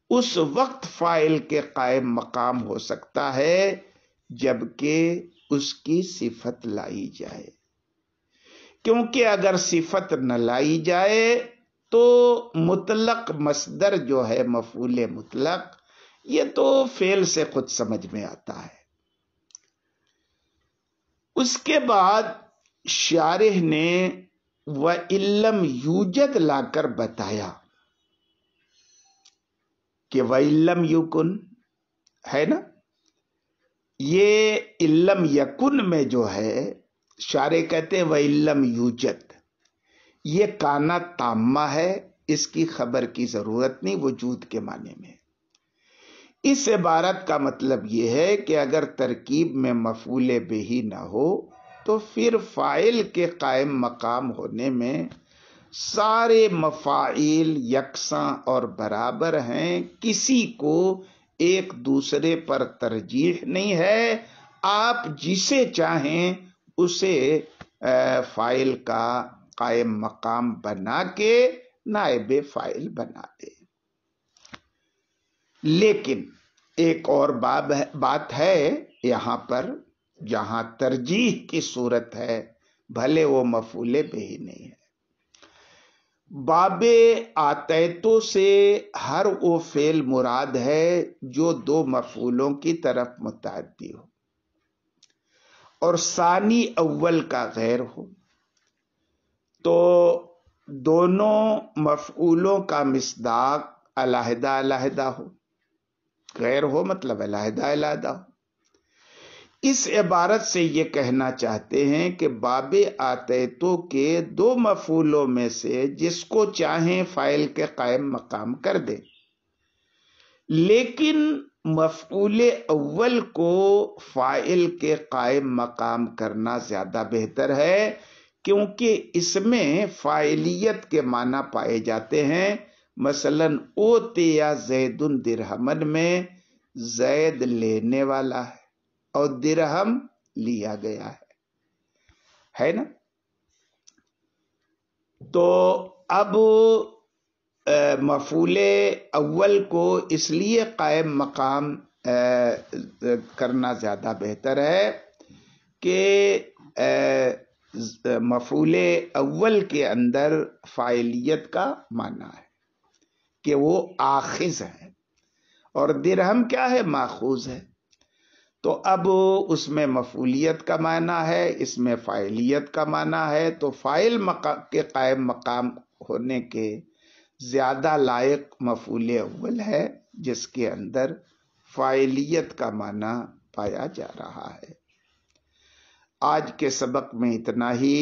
اس وقت فاعل کے قائم مقام ہو سکتا ہے جبکہ اس کی صفت لائی جائے، کیونکہ اگر صفت نہ لائی جائے تو مطلق مصدر جو ہے مفعول مطلق یہ تو فعل سے خود سمجھ میں آتا ہے۔ اس کے بعد شارح نے وَإِلَّمْ یوجد لا کر بتایا کہ وَإِلَّمْ یکن ہے نا، یہ اِلَّمْ یکن میں جو ہے شارح کہتے ہیں وَإِلَّمْ یوجد، یہ کانا تامہ ہے، اس کی خبر کی ضرورت نہیں، وجود کے معنی میں۔ اس عبارت کا مطلب یہ ہے کہ اگر ترکیب میں مفعول بہی نہ ہو تو پھر فاعل کے قائم مقام ہونے میں سارے مفاعیل یکساں اور برابر ہیں، کسی کو ایک دوسرے پر ترجیح نہیں ہے، آپ جسے چاہیں اسے فاعل کا قائم مقام بنا کے نائب فاعل بنا دیں۔ لیکن ایک اور بات ہے یہاں پر جہاں ترجیح کی صورت ہے، بھلے وہ مفعول بہی نہیں ہے۔ باب آتیتو سے ہر وہ فعل مراد ہے جو دو مفعولوں کی طرف متعدی ہو اور ثانی اول کا غیر ہو، تو دونوں مفعولوں کا مصداق علیحدہ علیحدہ ہو، غیر ہو مطلب علیحدہ علیحدہ ہو۔ اس عبارت سے یہ کہنا چاہتے ہیں کہ باب آتیتو کے دو مفعولوں میں سے جس کو چاہیں فاعل کے قائم مقام کر دیں، لیکن مفعول اول کو فاعل کے قائم مقام کرنا زیادہ بہتر ہے، کیونکہ اس میں فاعلیت کے معنی پائے جاتے ہیں۔ مثلا اوتیا زید درہمن میں زید لینے والا ہے اور درہم لیا گیا ہے نا۔ تو اب مفعول اول کو اس لیے قائم مقام کرنا زیادہ بہتر ہے کہ مفعول اول کے اندر فاعلیت کا معنی ہے کہ وہ آخذ ہے اور درہم کیا ہے؟ ماخوذ ہے۔ تو اب اس میں مفعولیت کا معنی ہے، اس میں فاعلیت کا معنی ہے، تو فاعل کے قائم مقام ہونے کے زیادہ لائق مفعول اول ہے جس کے اندر فاعلیت کا معنی پایا جا رہا ہے۔ آج کے سبق میں اتنا ہی۔